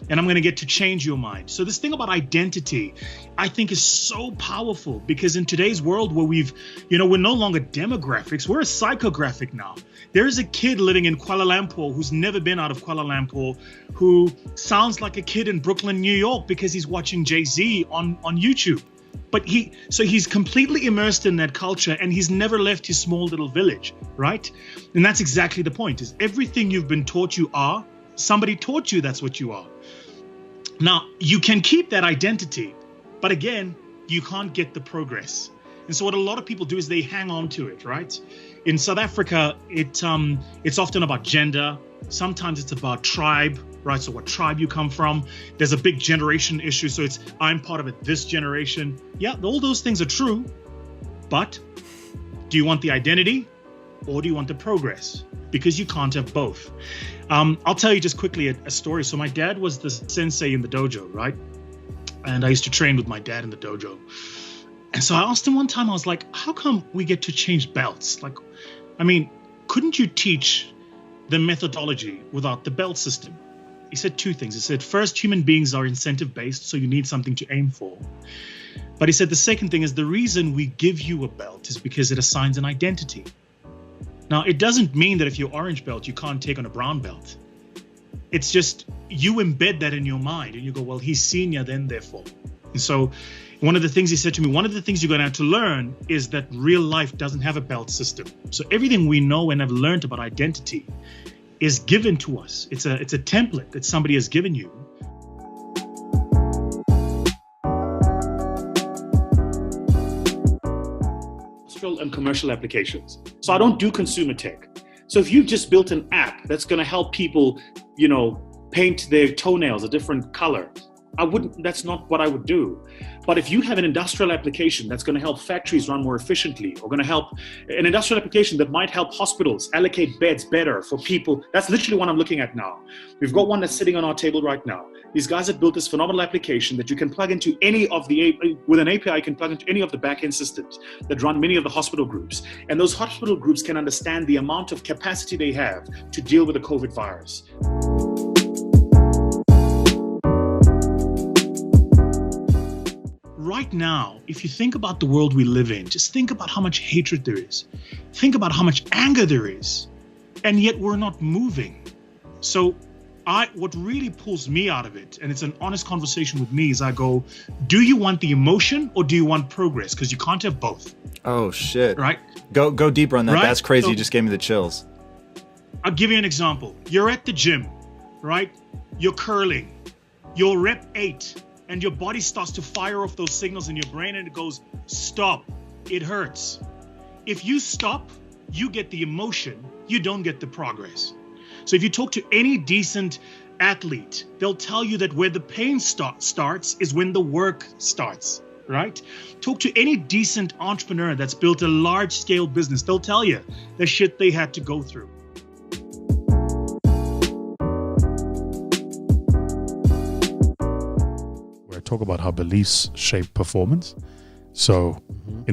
and I'm going to get to change your mind. So this thing about identity, I think, is so powerful, because in today's world where we're no longer demographics, we're a psychographic now. There is a kid living in Kuala Lumpur who's never been out of Kuala Lumpur, who sounds like a kid in Brooklyn, New York, because he's watching Jay-Z on YouTube. But he's completely immersed in that culture, and he's never left his small little village, right? And that's exactly the point, is everything you've been taught you are, somebody taught you that's what you are. Now, you can keep that identity, but again, you can't get the progress. And so what a lot of people do is they hang on to it, right? In South Africa, it's often about gender. Sometimes it's about tribe, right? So what tribe you come from. There's a big generation issue. So it's, I'm part of this generation. Yeah, all those things are true. But do you want the identity or do you want the progress? Because you can't have both. I'll tell you just quickly a story. So my dad was the sensei in the dojo, right? And I used to train with my dad in the dojo. And so I asked him one time, I was like, how come we get to change belts? Like, I mean, couldn't you teach the methodology without the belt system? He said two things. He said, first, human beings are incentive-based, so you need something to aim for. But he said the second thing is the reason we give you a belt is because it assigns an identity. Now, it doesn't mean that if you're orange belt, you can't take on a brown belt. It's just you embed that in your mind and you go, well, he's senior, then therefore. And so one of the things he said to me, one of the things you're going to have to learn is that real life doesn't have a belt system. So everything we know and have learned about identity is given to us. It's a template that somebody has given you. Industrial and commercial applications. So I don't do consumer tech. So if you've just built an app that's going to help people, paint their toenails a different color, that's not what I would do. But if you have an industrial application that's going to help factories run more efficiently, or going to help an industrial application that might help hospitals allocate beds better for people, that's literally what I'm looking at now. We've got one that's sitting on our table right now. These guys have built this phenomenal application that you can plug into with an API, you can plug into any of the back-end systems that run many of the hospital groups. And those hospital groups can understand the amount of capacity they have to deal with the COVID virus. Right now, if you think about the world we live in, just think about how much hatred there is. Think about how much anger there is. And yet we're not moving. So what really pulls me out of it, and it's an honest conversation with me, is I go, do you want the emotion or do you want progress? Because you can't have both. Oh, shit. Right? Go deeper on that. Right? That's crazy. So, you just gave me the chills. I'll give you an example. You're at the gym, right? You're curling. You're rep 8. And your body starts to fire off those signals in your brain and it goes, stop, it hurts. If you stop, you get the emotion, you don't get the progress. So if you talk to any decent athlete, they'll tell you that where the pain starts is when the work starts, right? Talk to any decent entrepreneur that's built a large scale business, they'll tell you the shit they had to go through. Talk about how beliefs shape performance. So,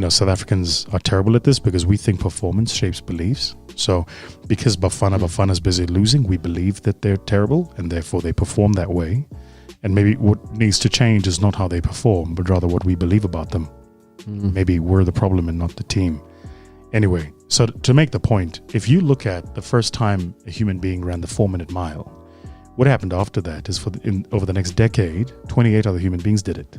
South Africans are terrible at this because we think performance shapes beliefs. So, because Bafana's busy losing, we believe that they're terrible and therefore they perform that way. And maybe what needs to change is not how they perform, but rather what we believe about them. Maybe we're the problem and not the team. Anyway, so to make the point, if you look at the first time a human being ran the 4-minute mile, what happened after that is over the next decade, 28 other human beings did it.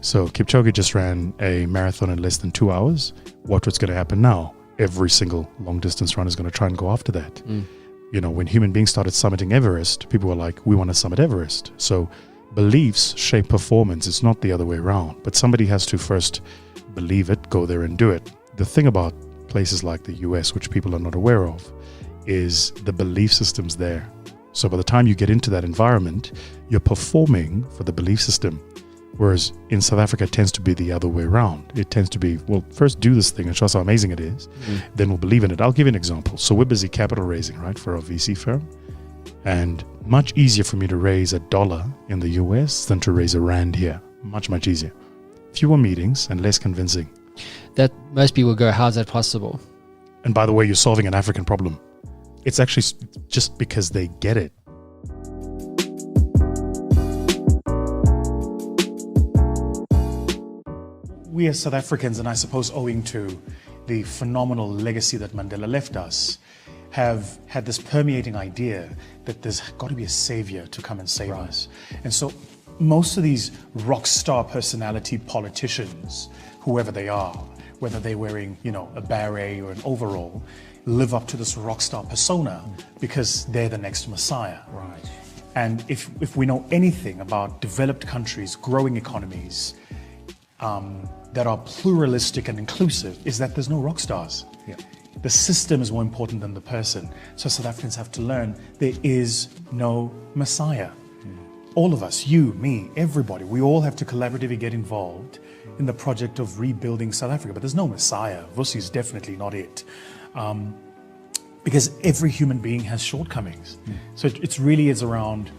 So Kipchoge just ran a marathon in less than 2 hours. Watch what's going to happen now. Every single long distance runner is going to try and go after that. When human beings started summiting Everest, people were like, we want to summit Everest. So beliefs shape performance. It's not the other way around. But somebody has to first believe it, go there and do it. The thing about places like the US, which people are not aware of, is the belief system's there. So by the time you get into that environment, you're performing for the belief system. Whereas in South Africa, it tends to be the other way around. It tends to be, well, first do this thing and show us how amazing it is. Then we'll believe in it. I'll give you an example. So we're busy capital raising, right, for our VC firm. And much easier for me to raise $1 in the US than to raise R1 here. Much, much easier. Fewer meetings and less convincing. That most people go, how's that possible? And by the way, you're solving an African problem. It's actually just because they get it. We as South Africans, and I suppose owing to the phenomenal legacy that Mandela left us, have had this permeating idea that there's got to be a savior to come and save us. And so most of these rock star personality politicians, whoever they are, whether they're wearing, a beret or an overall, live up to this rock star persona because they're the next messiah. Right. And if we know anything about developed countries, growing economies, that are pluralistic and inclusive, is that there's no rock stars. Yeah. The system is more important than the person. So South Africans have to learn there is no messiah. All of us, you, me, everybody, we all have to collaboratively get involved in the project of rebuilding South Africa. But there's no messiah. Vusi is definitely not it. Because every human being has shortcomings. So it really is around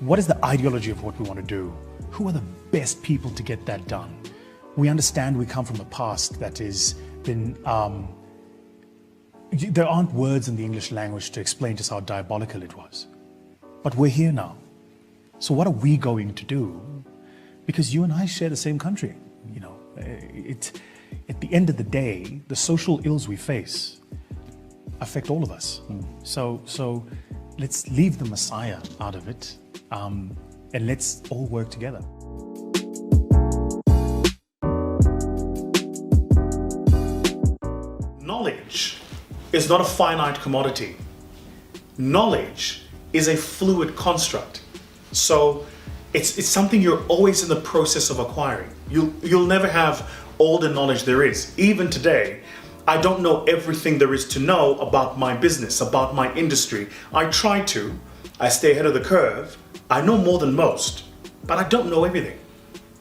what is the ideology of what we want to do? Who are the best people to get that done? We understand we come from a past that has been, there aren't words in the English language to explain just how diabolical it was. But we're here now. So what are we going to do? Because you and I share the same country. At the end of the day, the social ills we face affect all of us. So let's leave the messiah out of it, and let's all work together. Knowledge is not a finite commodity. Knowledge is a fluid construct. So it's something you're always in the process of acquiring. You'll never have all the knowledge there is. Even today, I don't know everything there is to know about my business, about my industry. I try to. I stay ahead of the curve. I know more than most, but I don't know everything.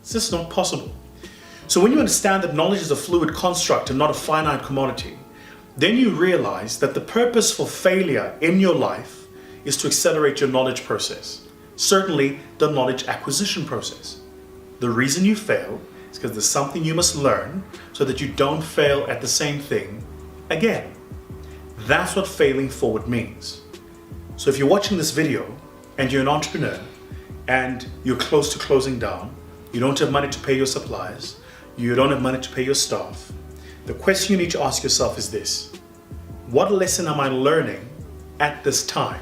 It's just not possible. So when you understand that knowledge is a fluid construct and not a finite commodity, then you realize that the purpose for failure in your life is to accelerate your knowledge process. Certainly the knowledge acquisition process. The reason you fail is because there's something you must learn so that you don't fail at the same thing again. That's what failing forward means. So if you're watching this video and you're an entrepreneur and you're close to closing down, you don't have money to pay your suppliers, you don't have money to pay your staff, the question you need to ask yourself is this: what lesson am I learning at this time?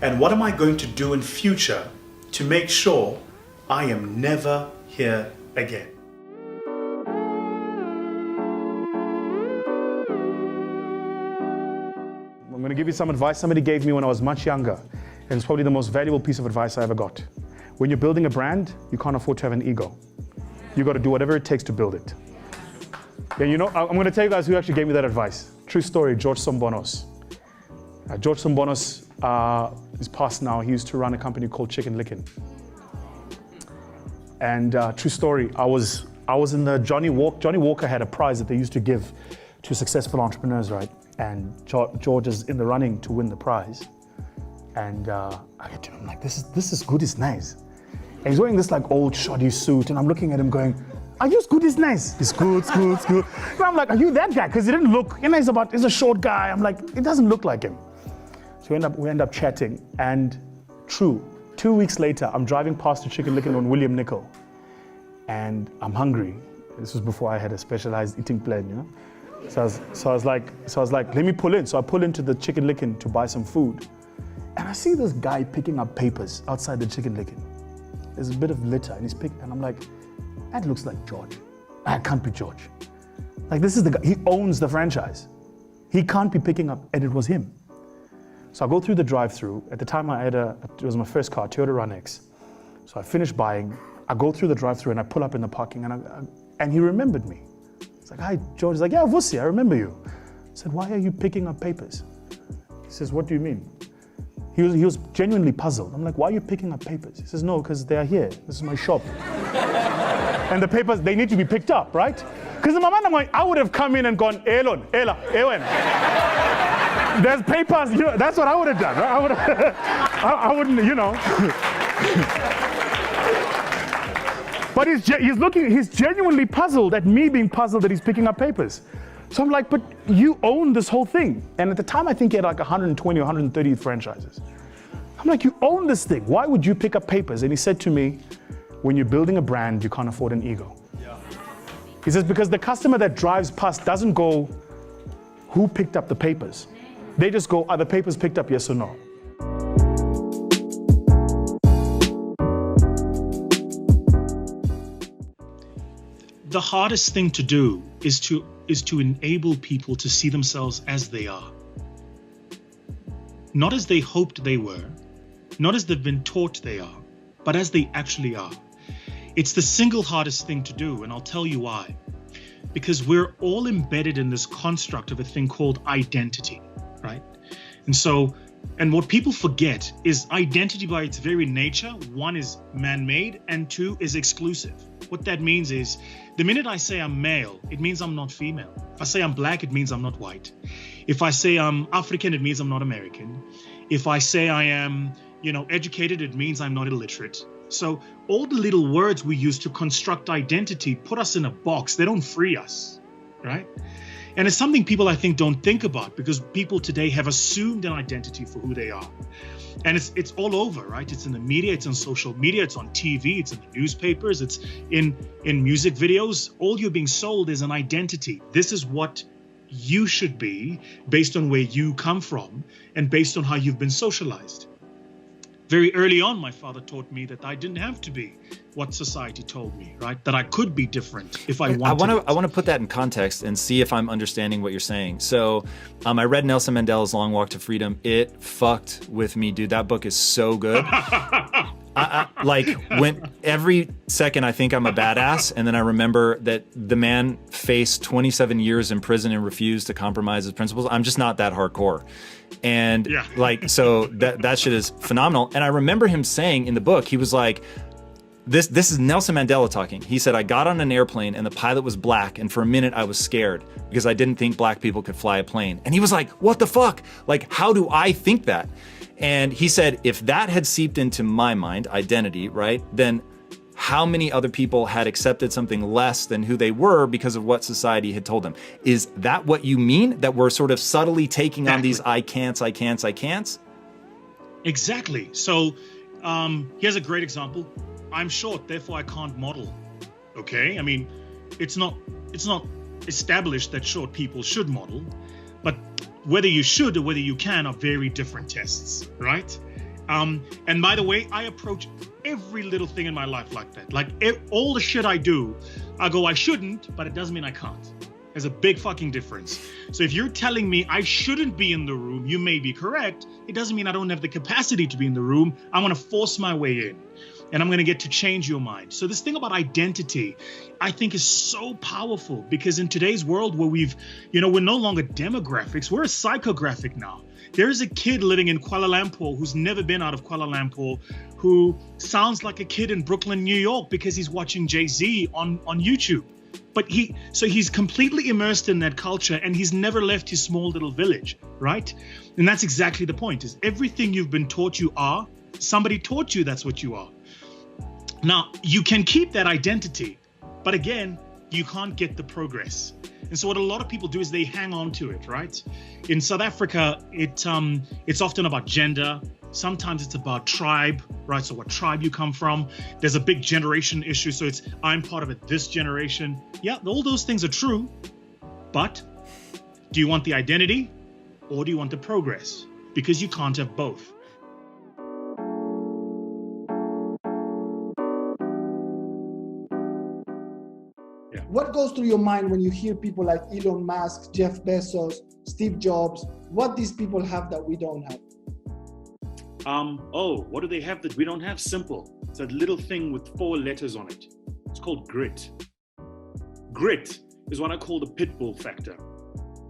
And what am I going to do in future to make sure I am never here again? I'm going to give you some advice somebody gave me when I was much younger. And it's probably the most valuable piece of advice I ever got. When you're building a brand, you can't afford to have an ego. You got to do whatever it takes to build it. And I'm going to tell you guys who actually gave me that advice. True story, George Sombonos. George Sombonos is passed now. He used to run a company called Chicken Licken. And true story, I was in the Johnny Walker had a prize that they used to give to successful entrepreneurs, right? And George is in the running to win the prize. And I get to him, I'm like, this is good, it's nice. And he's wearing this like old shoddy suit, and I'm looking at him going, are you good? He's nice. He's good. And I'm like, are you that guy? Because he didn't look, he's a short guy. I'm like, it doesn't look like him. So we end up chatting, and true, 2 weeks later, I'm driving past a Chicken Licken on William Nicol, and I'm hungry. This was before I had a specialized eating plan, So I was like, let me pull in. So I pull into the Chicken Licken to buy some food, and I see this guy picking up papers outside the Chicken Licken. There's a bit of litter, and I'm like, that looks like George. That can't be George. Like, this is the guy, he owns the franchise. He can't be picking up, and it was him. So I go through the drive-through. At the time it was my first car, Toyota Run-X. So I finished buying, I go through the drive-through and I pull up in the parking, and he remembered me. He's like, hi, George. He's like, yeah, Vusi, I remember you. I said, why are you picking up papers? He says, what do you mean? He was genuinely puzzled. I'm like, why are you picking up papers? He says, no, because they are here. This is my shop. And the papers, they need to be picked up, right? Because in my mind, I'm like, I would have come in and gone, Elon. There's papers, that's what I would have done, right? I wouldn't, But he's genuinely puzzled at me being puzzled that he's picking up papers. So I'm like, but you own this whole thing. And at the time, I think he had like 120 or 130 franchises. I'm like, you own this thing. Why would you pick up papers? And he said to me, when you're building a brand, you can't afford an ego. Yeah. He says, because the customer that drives past doesn't go, who picked up the papers? They just go, are the papers picked up, yes or no? The hardest thing to do is to enable people to see themselves as they are. Not as they hoped they were, not as they've been taught they are, but as they actually are. It's the single hardest thing to do, and I'll tell you why. Because we're all embedded in this construct of a thing called identity, right? And what people forget is identity by its very nature, one is man-made and two is exclusive. What that means is, the minute I say I'm male, it means I'm not female. If I say I'm black, it means I'm not white. If I say I'm African, it means I'm not American. If I say I am, educated, it means I'm not illiterate. So all the little words we use to construct identity put us in a box. They don't free us, right? And it's something people, I think, don't think about, because people today have assumed an identity for who they are. And it's all over, right? It's in the media, it's on social media, it's on TV, it's in the newspapers, it's in music videos. All you're being sold is an identity. This is what you should be based on where you come from and based on how you've been socialized. Very early on, my father taught me that I didn't have to be what society told me, right? That I could be different if I wanted. I want to put that in context and see if I'm understanding what you're saying. So I read Nelson Mandela's Long Walk to Freedom. It fucked with me, dude. That book is so good. When every second I think I'm a badass, and then I remember that the man faced 27 years in prison and refused to compromise his principles. I'm just not that hardcore. And so that shit is phenomenal. And I remember him saying in the book, he was like, this is Nelson Mandela talking. He said, I got on an airplane and the pilot was black, and for a minute I was scared because I didn't think black people could fly a plane. And he was like, what the fuck? Like, how do I think that? And he said, if that had seeped into my mind, identity, right, then how many other people had accepted something less than who they were because of what society had told them? Is that what you mean? That we're sort of subtly taking on these I can'ts? Exactly. So here's a great example. I'm short, therefore I can't model. Okay? I mean, it's not established that short people should model, but whether you should or whether you can are very different tests, right? And by the way, I approach every little thing in my life like that. Like all the shit I do, I go, I shouldn't, but it doesn't mean I can't. There's a big fucking difference. So if you're telling me I shouldn't be in the room, you may be correct. It doesn't mean I don't have the capacity to be in the room. I'm going to force my way in. And I'm going to get to change your mind. So this thing about identity, I think, is so powerful, because in today's world where we're no longer demographics, we're a psychographic now. There is a kid living in Kuala Lumpur who's never been out of Kuala Lumpur, who sounds like a kid in Brooklyn, New York, because he's watching Jay-Z on YouTube. But he's completely immersed in that culture, and he's never left his small little village, right? And that's exactly the point, is everything you've been taught you are, somebody taught you that's what you are. Now, you can keep that identity, But again, you can't get the progress. And so what a lot of people do is they hang on to it, right? In South Africa, it's often about gender. Sometimes it's about tribe, right? So what tribe you come from. There's a big generation issue. So it's, I'm part of this generation. Yeah, all those things are true. But do you want the identity or do you want the progress? Because you can't have both. What goes through your mind when you hear people like Elon Musk, Jeff Bezos, Steve Jobs? What these people have that we don't have? What do they have that we don't have? Simple. It's a little thing with 4 letters on it. It's called grit. Grit is what I call the pit bull factor.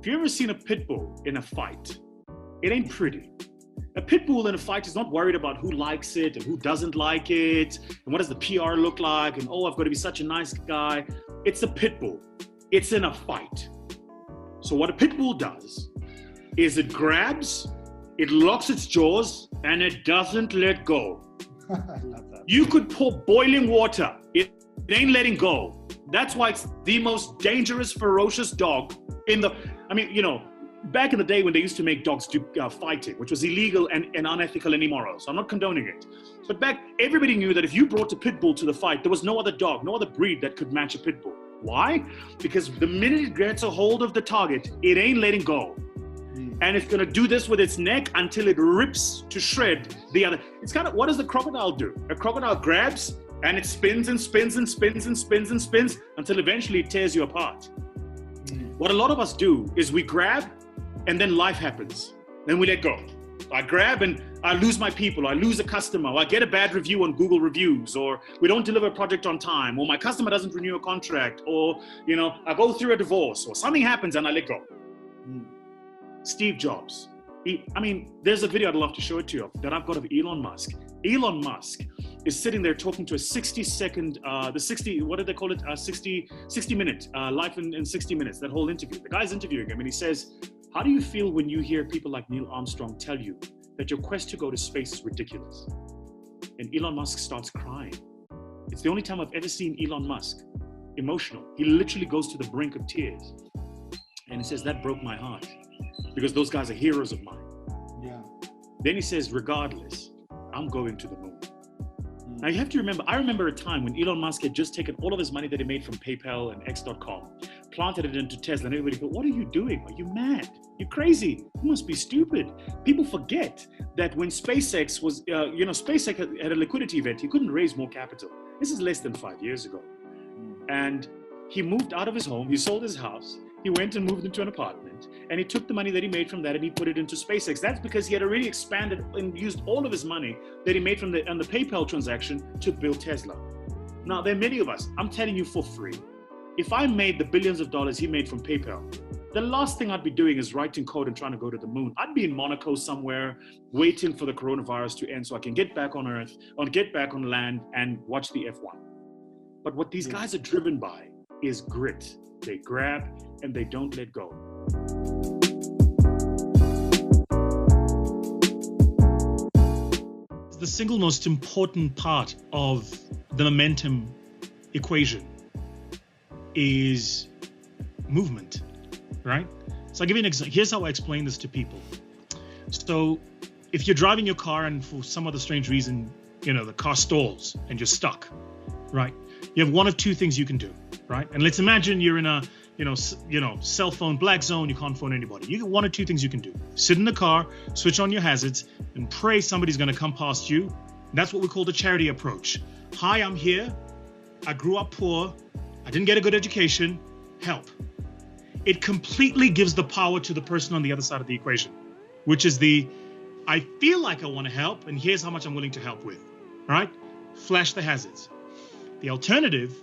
If you've ever seen a pit bull in a fight, it ain't pretty. A pit bull in a fight is not worried about who likes it and who doesn't like it, and what does the PR look like, and I've got to be such a nice guy. It's a pit bull. It's in a fight. So what a pit bull does is it grabs, it locks its jaws, and it doesn't let go. I love that. You could pour boiling water. It ain't letting go. That's why it's the most dangerous, ferocious dog in the... back in the day when they used to make dogs do fighting, which was illegal and unethical and immoral. So I'm not condoning it. But back, everybody knew that if you brought a pit bull to the fight, there was no other dog, no other breed that could match a pit bull. Why? Because the minute it gets a hold of the target, it ain't letting go. And it's going to do this with its neck until it rips to shred the other. It's kind of, what does the crocodile do? A crocodile grabs and it spins and spins and spins and spins and spins until eventually it tears you apart. What a lot of us do is we grab and then life happens. Then we let go. I grab and I lose my people, I lose a customer, or I get a bad review on Google reviews, or we don't deliver a project on time, or my customer doesn't renew a contract, or I go through a divorce, or something happens and I let go. Steve Jobs. There's a video I'd love to show it to you that I've got of Elon Musk. Elon Musk is sitting there talking to a 60-second, what did they call it? 60-minute, life in 60 minutes, that whole interview. The guy's interviewing him and he says, how do you feel when you hear people like Neil Armstrong tell you that your quest to go to space is ridiculous? And Elon Musk starts crying. It's the only time I've ever seen Elon Musk emotional. He literally goes to the brink of tears. And he says, that broke my heart because those guys are heroes of mine. Yeah. Then he says, regardless, I'm going to the moon. Now you have to remember, I remember a time when Elon Musk had just taken all of his money that he made from PayPal and X.com, planted it into Tesla, and everybody go, what are you doing? Are you mad? You're crazy. You must be stupid. People forget that when SpaceX was, SpaceX had a liquidity event, he couldn't raise more capital. This is less than 5 years ago. And he moved out of his home, he sold his house, he went and moved into an apartment, and he took the money that he made from that and he put it into SpaceX. That's because he had already expanded and used all of his money that he made from the PayPal transaction to build Tesla. Now, there are many of us, I'm telling you for free, if I made the billions of dollars he made from PayPal, the last thing I'd be doing is writing code and trying to go to the moon. I'd be in Monaco somewhere, waiting for the coronavirus to end so I can get back on Earth, or get back on land and watch the F1. But what these guys are driven by is grit. They grab and they don't let go. The single most important part of the momentum equation is movement, right? So I'll give you an example. Here's how I explain this to people. So if you're driving your car and for some other strange reason, the car stalls and you're stuck, right? You have one of two things you can do, right? And let's imagine you're in a, cell phone black zone, you can't phone anybody. You got one or two things you can do. Sit in the car, switch on your hazards, and pray somebody's gonna come past you. That's what we call the charity approach. Hi, I'm here. I grew up poor. I didn't get a good education. Help. It completely gives the power to the person on the other side of the equation, which is I feel like I want to help, and here's how much I'm willing to help with, right? Flash the hazards. The alternative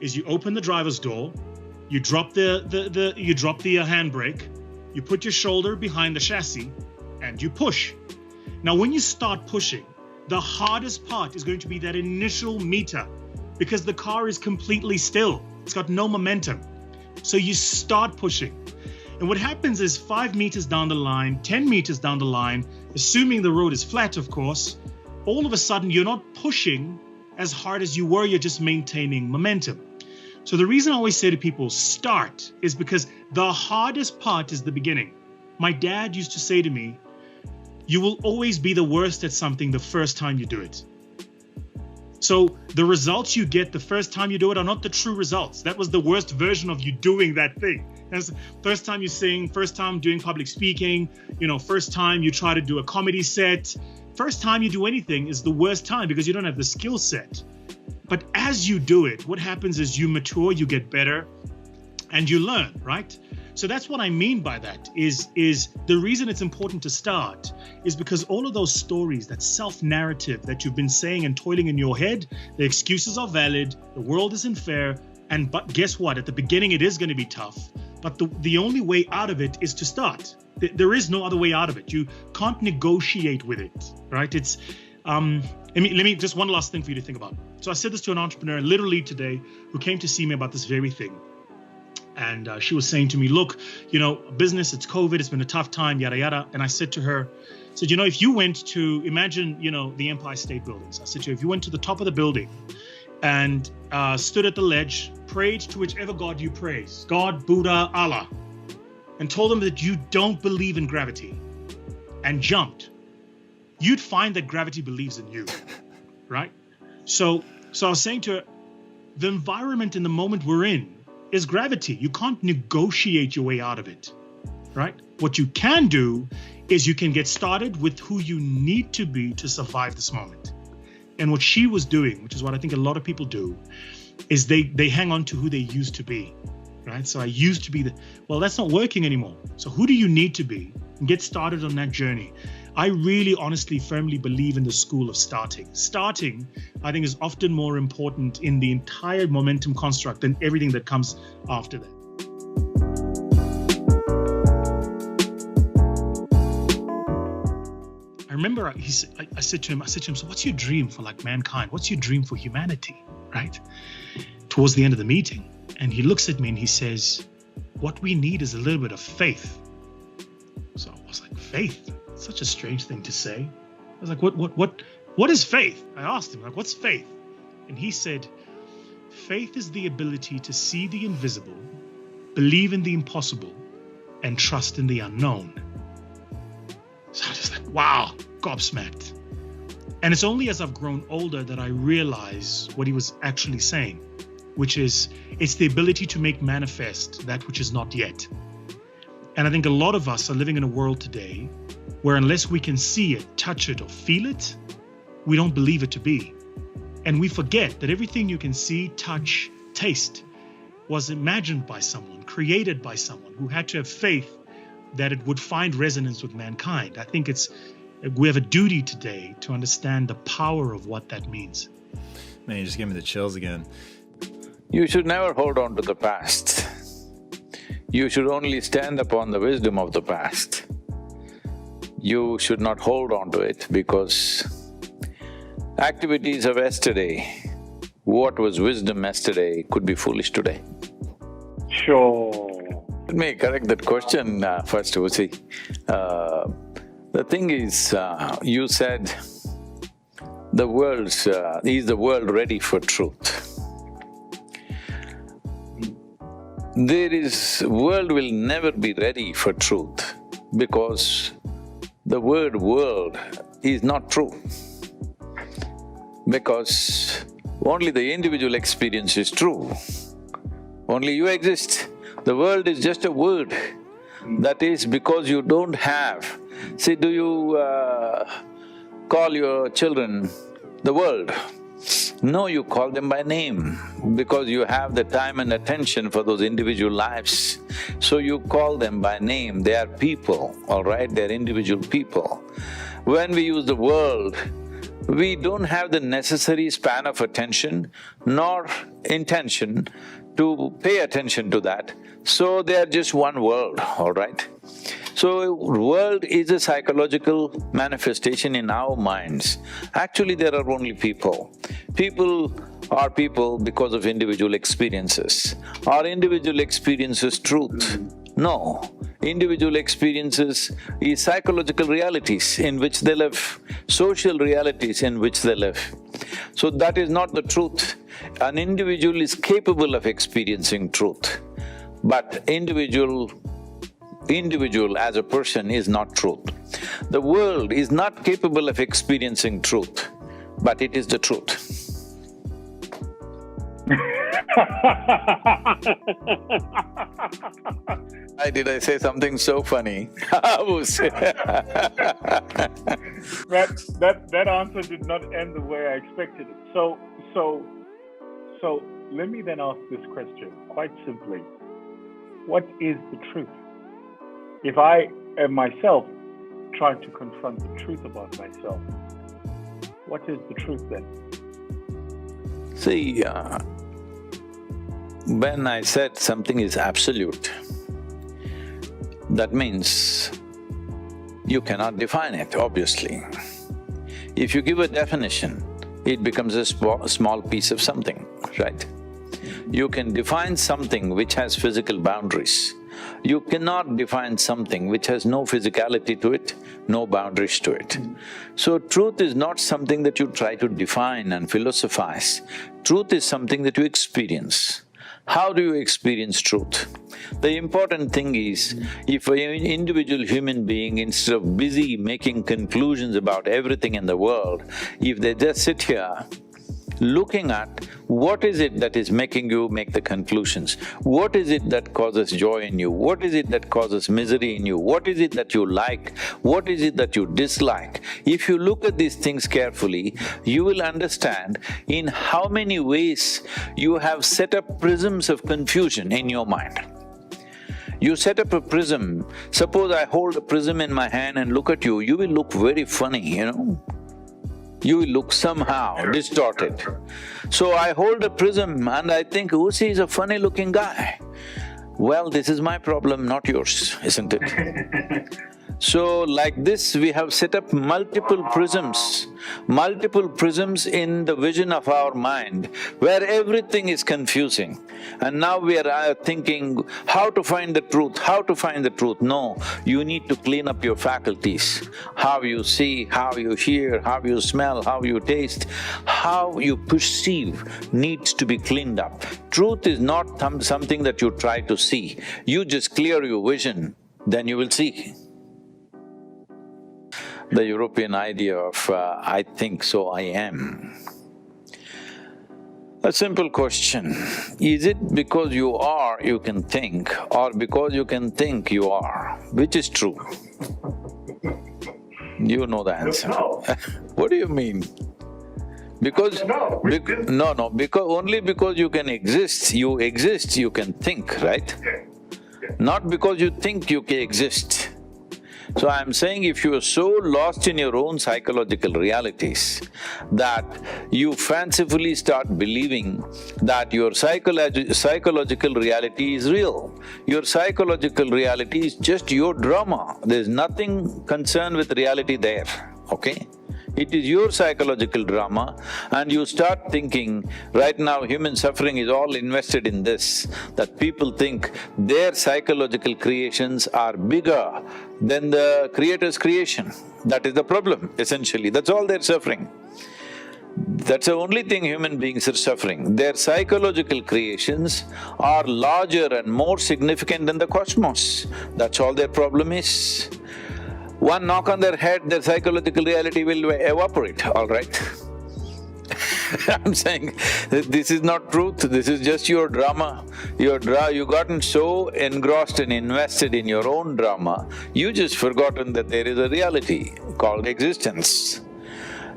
is you open the driver's door, you drop the handbrake, you put your shoulder behind the chassis, and you push. Now, when you start pushing, the hardest part is going to be that initial meter because the car is completely still. It's got no momentum. So you start pushing. And what happens is 5 meters down the line, 10 meters down the line, assuming the road is flat, of course, all of a sudden you're not pushing as hard as you were, you're just maintaining momentum. So the reason I always say to people, start, is because the hardest part is the beginning. My dad used to say to me, you will always be the worst at something the first time you do it. So the results you get the first time you do it are not the true results. That was the worst version of you doing that thing. That's first time you sing, first time doing public speaking, first time you try to do a comedy set, first time you do anything is the worst time because you don't have the skill set. But as you do it, what happens is you mature, you get better, and you learn, right? So that's what I mean by that is the reason it's important to start is because all of those stories, that self-narrative that you've been saying and toiling in your head, the excuses are valid, the world isn't fair, but guess what? At the beginning, it is going to be tough. But the only way out of it is to start. There is no other way out of it. You can't negotiate with it, right? It's let me just one last thing for you to think about. So I said this to an entrepreneur literally today who came to see me about this very thing. And she was saying to me, look, business, it's COVID, it's been a tough time, yada, yada. And I said to her, if you went to, imagine, the Empire State Buildings. I said to her, if you went to the top of the building and stood at the ledge, prayed to whichever God you praise, God, Buddha, Allah, and told them that you don't believe in gravity and jumped, you'd find that gravity believes in you, right? So I was saying to her, the environment in the moment we're in is gravity. You can't negotiate your way out of it, right? What you can do is you can get started with who you need to be to survive this moment. And what she was doing, which is what I think a lot of people do, is they hang on to who they used to be, right? So I used to be well, that's not working anymore. So who do you need to be? And get started on that journey. I really honestly firmly believe in the school of starting. Starting, I think, is often more important in the entire momentum construct than everything that comes after that. I remember I said to him, so what's your dream for mankind? What's your dream for humanity, right? Towards the end of the meeting. And he looks at me and he says, what we need is a little bit of faith. So I was like, faith? Such a strange thing to say. I was like, what is faith? I asked him, what's faith? And he said, faith is the ability to see the invisible, believe in the impossible, and trust in the unknown. So I was just like, wow, gobsmacked. And it's only as I've grown older that I realize what he was actually saying, which is it's the ability to make manifest that which is not yet. And I think a lot of us are living in a world today where unless we can see it, touch it, or feel it, we don't believe it to be. And we forget that everything you can see, touch, taste was imagined by someone, created by someone who had to have faith that it would find resonance with mankind. I think we have a duty today to understand the power of what that means. Man, you just gave me the chills again. You should never hold on to the past. You should only stand upon the wisdom of the past. You should not hold on to it because activities of yesterday, what was wisdom yesterday could be foolish today. Sure. Let me correct that question first, Vusi. The thing is, you said, is the world ready for truth? World will never be ready for truth because the word world is not true. Because only the individual experience is true. Only you exist. The world is just a word. That is because you don't have… See, do you call your children the world? No, you call them by name because you have the time and attention for those individual lives. So you call them by name, they are people, all right? They're individual people. When we use the world, we don't have the necessary span of attention nor intention to pay attention to that. So they are just one world, all right? So world is a psychological manifestation in our minds. Actually, there are only people. People are people because of individual experiences. Are individual experiences truth? No. Individual experiences is psychological realities in which they live, social realities in which they live. So that is not the truth. An individual is capable of experiencing truth, but individual as a person is not truth. The world is not capable of experiencing truth, but it is the truth. Did I say something so funny? That answer did not end the way I expected it. So let me then ask this question quite simply. What is the truth? If I am myself trying to confront the truth about myself, what is the truth then? See, when I said something is absolute, that means you cannot define it, obviously. If you give a definition, it becomes a small piece of something, right? You can define something which has physical boundaries. You cannot define something which has no physicality to it, no boundaries to it. So truth is not something that you try to define and philosophize. Truth is something that you experience. How do you experience truth? The important thing is, if an individual human being, instead of busy making conclusions about everything in the world, if they just sit here looking at what is it that is making you make the conclusions, what is it that causes joy in you, what is it that causes misery in you, what is it that you like, what is it that you dislike. If you look at these things carefully, you will understand in how many ways you have set up prisms of confusion in your mind. You set up a prism, suppose I hold a prism in my hand and look at you, you will look very funny, You will look somehow distorted. So I hold a prism and I think, Vusi is a funny-looking guy. Well, this is my problem, not yours, isn't it? So like this, we have set up multiple prisms in the vision of our mind, where everything is confusing. And now we are thinking, how to find the truth, how to find the truth. No, you need to clean up your faculties. How you see, how you hear, how you smell, how you taste, how you perceive needs to be cleaned up. Truth is not something that you try to see. You just clear your vision, then you will see. The European idea of I think so I am. A simple question, is it because you are you can think, or because you can think you are? Which is true? You know the answer. What do you mean? Because… only because you can exist, you can think, right? Not because you think you can exist. So I'm saying if you are so lost in your own psychological realities that you fancifully start believing that your psychological reality is real, your psychological reality is just your drama, there's nothing concerned with reality there, okay? It is your psychological drama, and you start thinking, right now human suffering is all invested in this, that people think their psychological creations are bigger than the Creator's creation. That is the problem, essentially, that's all they're suffering. That's the only thing human beings are suffering. Their psychological creations are larger and more significant than the cosmos. That's all their problem is. One knock on their head, their psychological reality will evaporate, all right? I'm saying, this is not truth, this is just your drama. You've gotten so engrossed and invested in your own drama, you just forgotten that there is a reality called existence.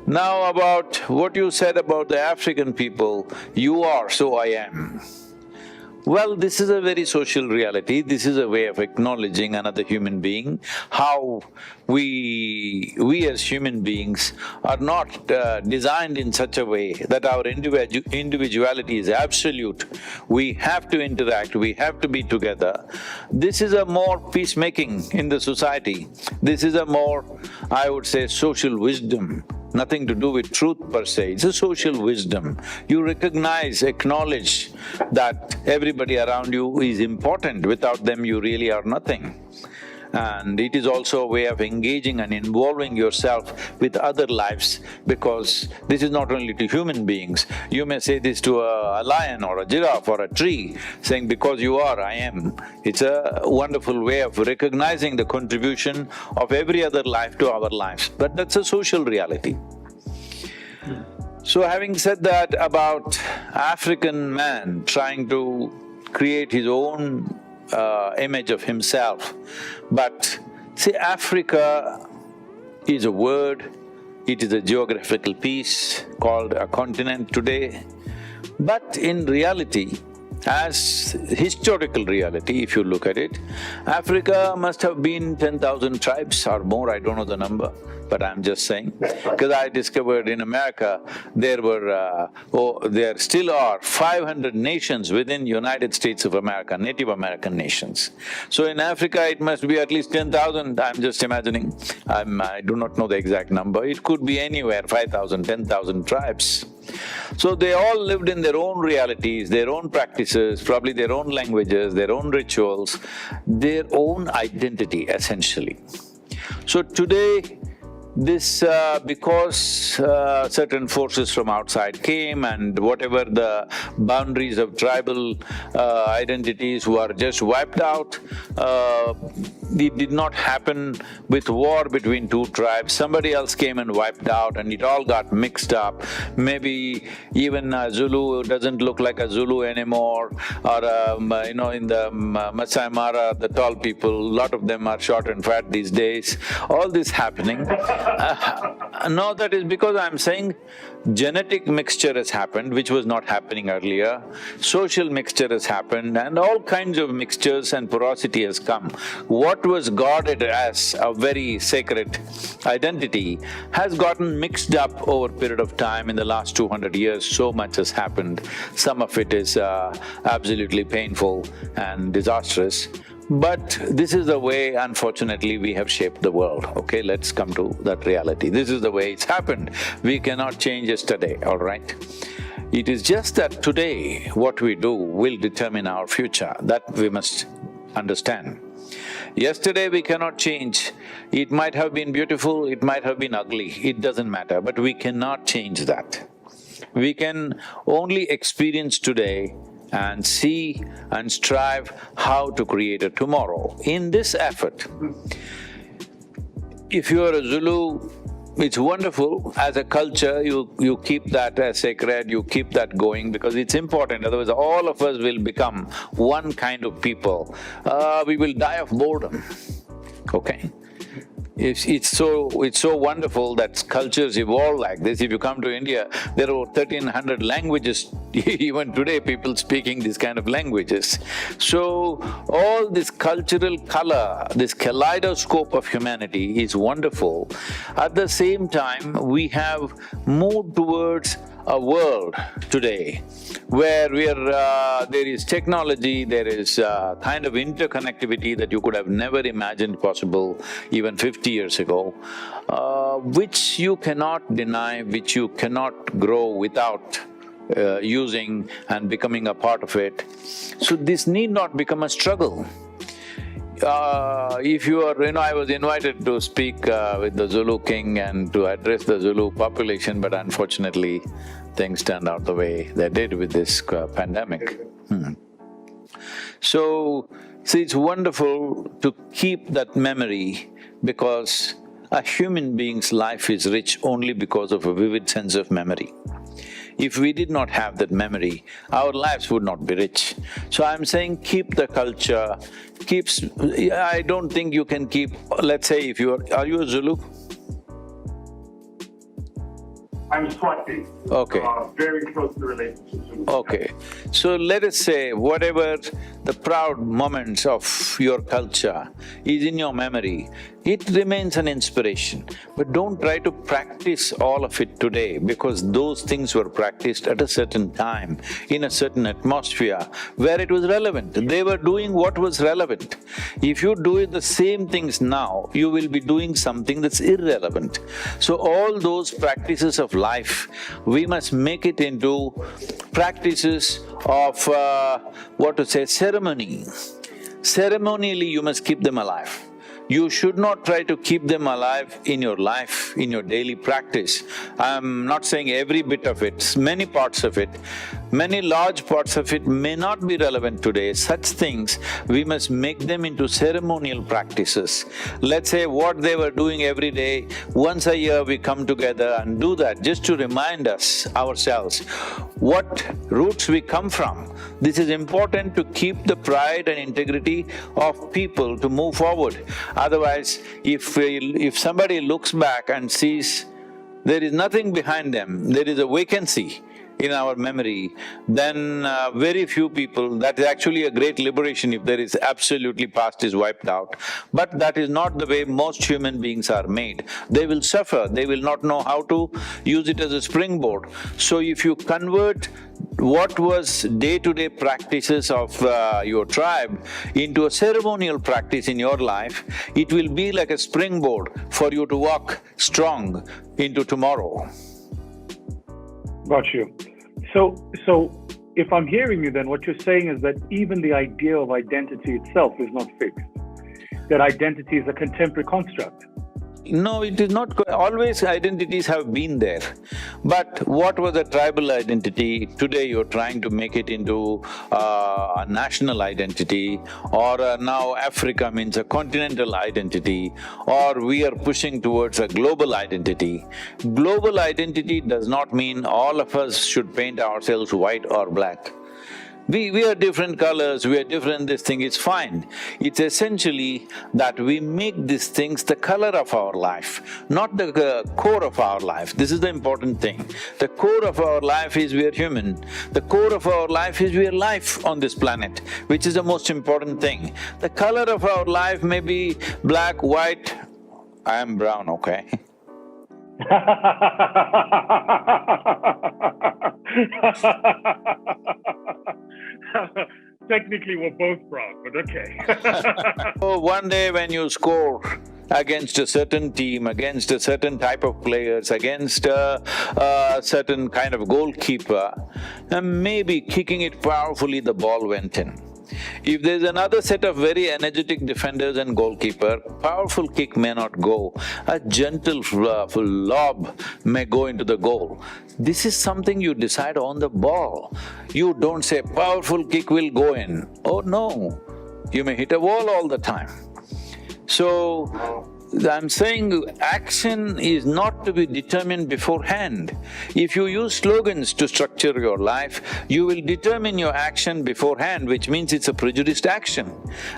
Now about what you said about the African people, you are, so I am. Well, this is a very social reality, this is a way of acknowledging another human being, how we as human beings are not designed in such a way that our individuality is absolute. We have to interact, we have to be together. This is a more peacemaking in the society. This is a more, I would say, social wisdom. Nothing to do with truth per se, it's a social wisdom. You recognize, acknowledge that everybody around you is important, without them you really are nothing. And it is also a way of engaging and involving yourself with other lives, because this is not only to human beings. You may say this to a lion or a giraffe or a tree, saying, because you are, I am. It's a wonderful way of recognizing the contribution of every other life to our lives, but that's a social reality. So having said that about African man trying to create his own image of himself, but see, Africa is a word, it is a geographical piece called a continent today, but in reality, as historical reality, if you look at it, Africa must have been 10,000 tribes or more, I don't know the number, but I'm just saying. Because I discovered in America, there still are 500 nations within United States of America, Native American nations. So in Africa, it must be at least 10,000, I'm just imagining. I do not know the exact number, it could be anywhere, 5,000, 10,000 tribes. So they all lived in their own realities, their own practices, probably their own languages, their own rituals, their own identity, essentially. So today, this because certain forces from outside came and whatever the boundaries of tribal identities were just wiped out. It did not happen with war between two tribes, somebody else came and wiped out and it all got mixed up. Maybe even Zulu doesn't look like a Zulu anymore, or in the Masai Mara, the tall people, a lot of them are short and fat these days. All this happening. No, that is because I'm saying genetic mixture has happened, which was not happening earlier, social mixture has happened, and all kinds of mixtures and porosity has come. What was guarded as a very sacred identity has gotten mixed up over a period of time. In the last 200 years, so much has happened. Some of it is absolutely painful and disastrous. But this is the way, unfortunately, we have shaped the world, okay? Let's come to that reality. This is the way it's happened. We cannot change yesterday, all right? It is just that today, what we do will determine our future. That we must understand. Yesterday we cannot change. It might have been beautiful, it might have been ugly, it doesn't matter, but we cannot change that. We can only experience today and see and strive how to create a tomorrow. In this effort, if you are a Zulu, it's wonderful. As a culture, you keep that as sacred, you keep that going because it's important, otherwise all of us will become one kind of people. We will die of boredom, okay? It's so wonderful that cultures evolve like this. If you come to India, there are 1,300 languages, even today people speaking these kind of languages. So, all this cultural color, this kaleidoscope of humanity is wonderful. At the same time, we have moved towards a world today where there is technology, there is a kind of interconnectivity that you could have never imagined possible even 50 years ago, which you cannot deny, which you cannot grow without using and becoming a part of it. So this need not become a struggle. If you are… I was invited to speak with the Zulu king and to address the Zulu population, but unfortunately, things turned out the way they did with this pandemic. So, see, it's wonderful to keep that memory because a human being's life is rich only because of a vivid sense of memory. If we did not have that memory, our lives would not be rich. So I'm saying keep the culture, I don't think you can keep… Let's say if are you a Zulu? I'm slightly. Okay. Very closely related to Zulu. Okay. So let us say whatever the proud moments of your culture is in your memory, it remains an inspiration. But don't try to practice all of it today because those things were practiced at a certain time, in a certain atmosphere where it was relevant. They were doing what was relevant. If you do the same things now, you will be doing something that's irrelevant. So all those practices of life, we must make it into practices of ceremony. Ceremonially, you must keep them alive. You should not try to keep them alive in your life, in your daily practice. I'm not saying every bit of it, many parts of it. Many large parts of it may not be relevant today. Such things, we must make them into ceremonial practices. Let's say what they were doing every day, once a year we come together and do that just to remind us, ourselves, what roots we come from. This is important to keep the pride and integrity of people to move forward. Otherwise, if somebody looks back and sees there is nothing behind them, there is a vacancy in our memory, then very few people… That is actually a great liberation if there is absolutely past is wiped out. But that is not the way most human beings are made. They will suffer, they will not know how to use it as a springboard. So if you convert what was day-to-day practices of your tribe into a ceremonial practice in your life, it will be like a springboard for you to walk strong into tomorrow. Got you. So if I'm hearing you, then what you're saying is that even the idea of identity itself is not fixed. That identity is a contemporary construct. No, it is not… Always identities have been there. But what was a tribal identity, today you're trying to make it into a national identity, or now Africa means a continental identity, or we are pushing towards a global identity. Global identity does not mean all of us should paint ourselves white or black. We are different colors, we are different this thing, it's fine. It's essentially that we make these things the color of our life, not the core of our life. This is the important thing. The core of our life is we are human. The core of our life is we are life on this planet, which is the most important thing. The color of our life may be black, white, I am brown, okay? Technically, we're both brown, but okay. So one day when you score against a certain team, against a certain type of players, against a certain kind of goalkeeper, and maybe kicking it powerfully, the ball went in. If there's another set of very energetic defenders and goalkeeper, powerful kick may not go, a gentle lob may go into the goal. This is something you decide on the ball. You don't say, powerful kick will go in. Oh no, you may hit a wall all the time. So, I'm saying action is not to be determined beforehand. If you use slogans to structure your life, you will determine your action beforehand, which means it's a prejudiced action.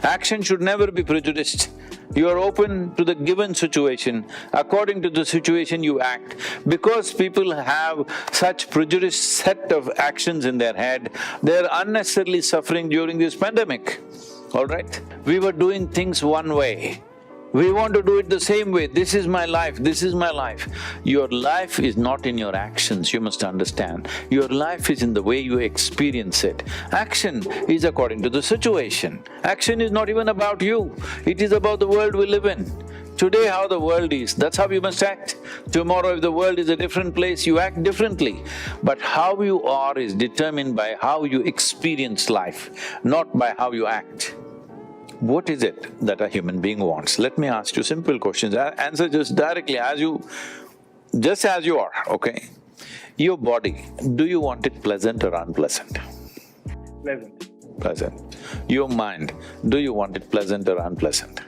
Action should never be prejudiced. You are open to the given situation, according to the situation you act. Because people have such prejudiced set of actions in their head, they're unnecessarily suffering during this pandemic, all right? We were doing things one way. We want to do it the same way, this is my life, this is my life. Your life is not in your actions, you must understand. Your life is in the way you experience it. Action is according to the situation. Action is not even about you, it is about the world we live in. Today how the world is, that's how you must act. Tomorrow if the world is a different place, you act differently. But how you are is determined by how you experience life, not by how you act. What is it that a human being wants? Let me ask you simple questions. Answer just directly just as you are, okay? Your body, do you want it pleasant or unpleasant? Pleasant. Pleasant. Your mind, do you want it pleasant or unpleasant?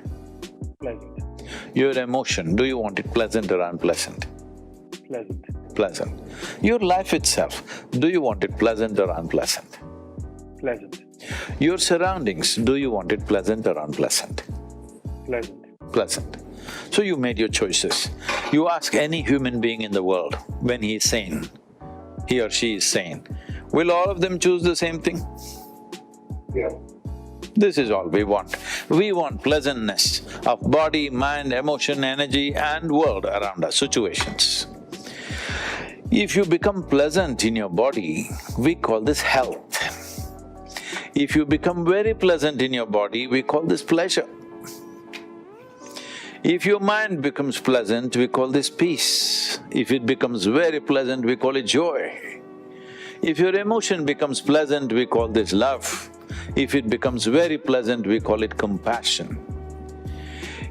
Pleasant. Your emotion, do you want it pleasant or unpleasant? Pleasant. Pleasant. Your life itself, do you want it pleasant or unpleasant? Pleasant. Your surroundings, do you want it pleasant or unpleasant? Pleasant. Pleasant. So you made your choices. You ask any human being in the world when he is sane, he or she is sane, will all of them choose the same thing? Yeah. This is all we want. We want pleasantness of body, mind, emotion, energy and world around us, situations. If you become pleasant in your body, we call this health. If you become very pleasant in your body, we call this pleasure. If your mind becomes pleasant, we call this peace. If it becomes very pleasant, we call it joy. If your emotion becomes pleasant, we call this love. If it becomes very pleasant, we call it compassion.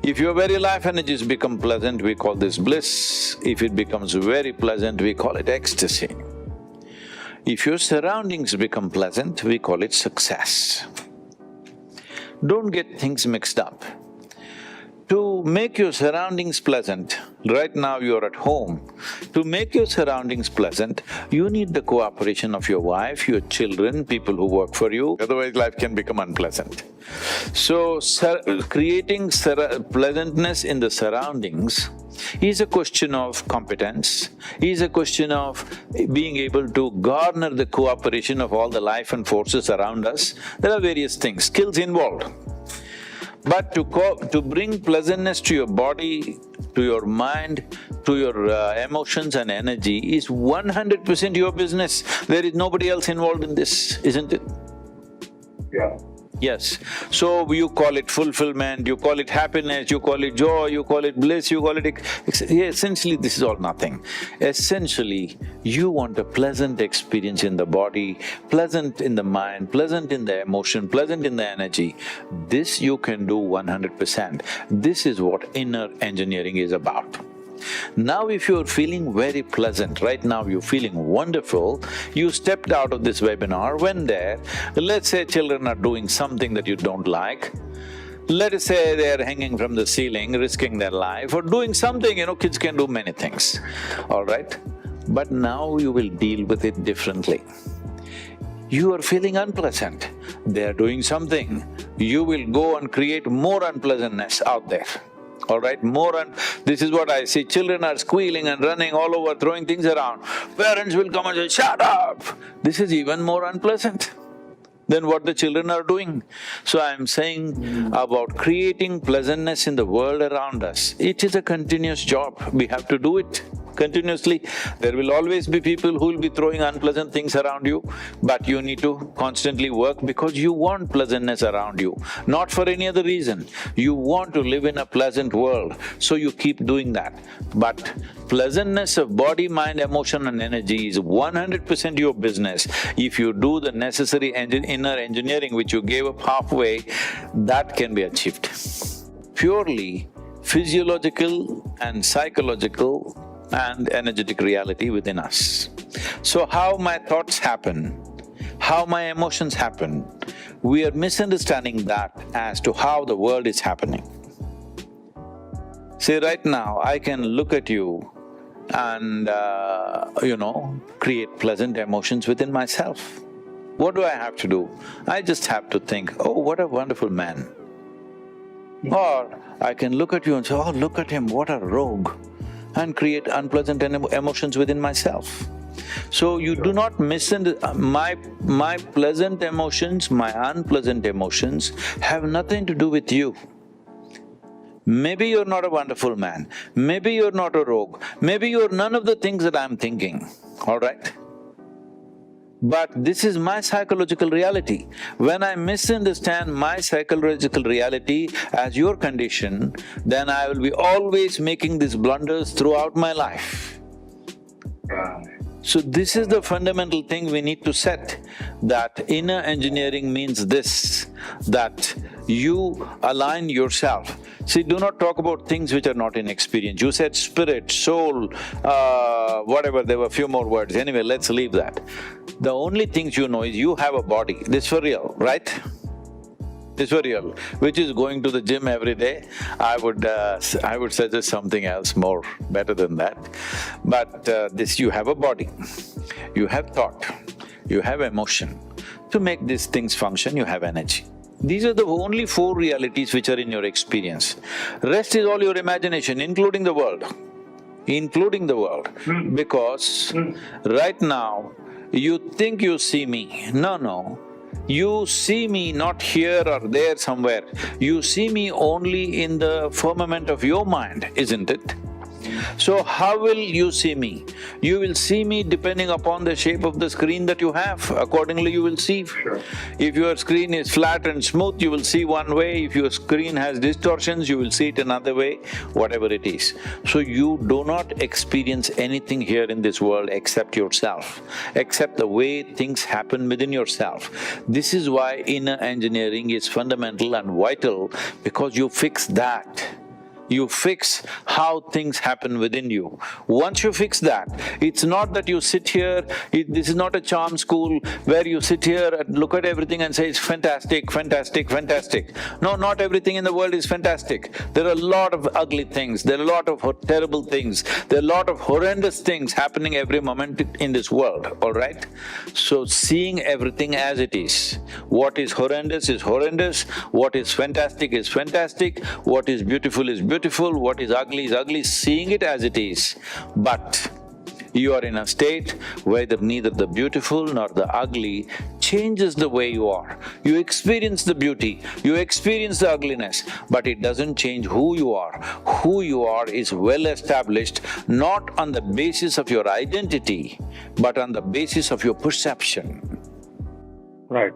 If your very life energies become pleasant, we call this bliss. If it becomes very pleasant, we call it ecstasy. If your surroundings become pleasant, we call it success. Don't get things mixed up. To make your surroundings pleasant, right now you're at home, to make your surroundings pleasant, you need the cooperation of your wife, your children, people who work for you, otherwise life can become unpleasant. So, creating pleasantness in the surroundings is a question of competence, is a question of being able to garner the cooperation of all the life and forces around us. There are various things, skills involved. But to bring pleasantness to your body, to your mind, to your emotions and energy is 100% your business. There is nobody else involved in this, isn't it? Yeah. Yes. So you call it fulfillment, you call it happiness, you call it joy, you call it bliss, you call it… Essentially, this is all nothing. Essentially, you want a pleasant experience in the body, pleasant in the mind, pleasant in the emotion, pleasant in the energy. This you can do 100%. This is what inner engineering is about. Now if you're feeling very pleasant, right now you're feeling wonderful, you stepped out of this webinar, went there, let's say children are doing something that you don't like, let us say they're hanging from the ceiling, risking their life, or doing something, kids can do many things, all right? But now you will deal with it differently. You are feeling unpleasant, they're doing something, you will go and create more unpleasantness out there. All right, this is what I see, children are squealing and running all over, throwing things around. Parents will come and say, shut up! This is even more unpleasant than what the children are doing. So I'm saying about creating pleasantness in the world around us, it is a continuous job, we have to do it continuously. There will always be people who will be throwing unpleasant things around you, but you need to constantly work because you want pleasantness around you, not for any other reason. You want to live in a pleasant world, so you keep doing that. But pleasantness of body, mind, emotion and energy is 100% your business. If you do the necessary inner engineering which you gave up halfway, that can be achieved. Purely physiological and psychological and energetic reality within us. So how my thoughts happen, how my emotions happen, we are misunderstanding that as to how the world is happening. See, right now, I can look at you and, create pleasant emotions within myself. What do I have to do? I just have to think, oh, what a wonderful man. Or I can look at you and say, oh, look at him, what a rogue, and create unpleasant emotions within myself. So you do not misunderstand… my pleasant emotions, my unpleasant emotions have nothing to do with you. Maybe you're not a wonderful man, maybe you're not a rogue, maybe you're none of the things that I'm thinking, all right? But this is my psychological reality. When I misunderstand my psychological reality as your condition, then I will be always making these blunders throughout my life. So this is the fundamental thing we need to set, that inner engineering means this, that you align yourself. See, do not talk about things which are not in experience. You said spirit, soul, whatever, there were a few more words. Anyway, let's leave that. The only things you know is you have a body, this for real, right? This for real, which is going to the gym every day. I would suggest something else more better than that. But this, you have a body, you have thought, you have emotion. To make these things function, you have energy. These are the only four realities which are in your experience. Rest is all your imagination, including the world. Including the world. Because right now, you think you see me. No. You see me not here or there somewhere. You see me only in the firmament of your mind, isn't it? So how will you see me? You will see me depending upon the shape of the screen that you have, accordingly you will see. Sure. If your screen is flat and smooth, you will see one way, if your screen has distortions, you will see it another way, whatever it is. So you do not experience anything here in this world except yourself, except the way things happen within yourself. This is why inner engineering is fundamental and vital, because you fix that. You fix how things happen within you. Once you fix that, it's not that you sit here, this is not a charm school where you sit here and look at everything and say it's fantastic, fantastic, fantastic. No, not everything in the world is fantastic. There are a lot of ugly things, there are a lot of terrible things, there are a lot of horrendous things happening every moment in this world, all right? So seeing everything as it is. What is horrendous is horrendous, what is fantastic is fantastic, what is beautiful is beautiful, what is ugly, seeing it as it is. But you are in a state where neither the beautiful nor the ugly changes the way you are. You experience the beauty, you experience the ugliness, but it doesn't change who you are. Who you are is well established, not on the basis of your identity, but on the basis of your perception. Right.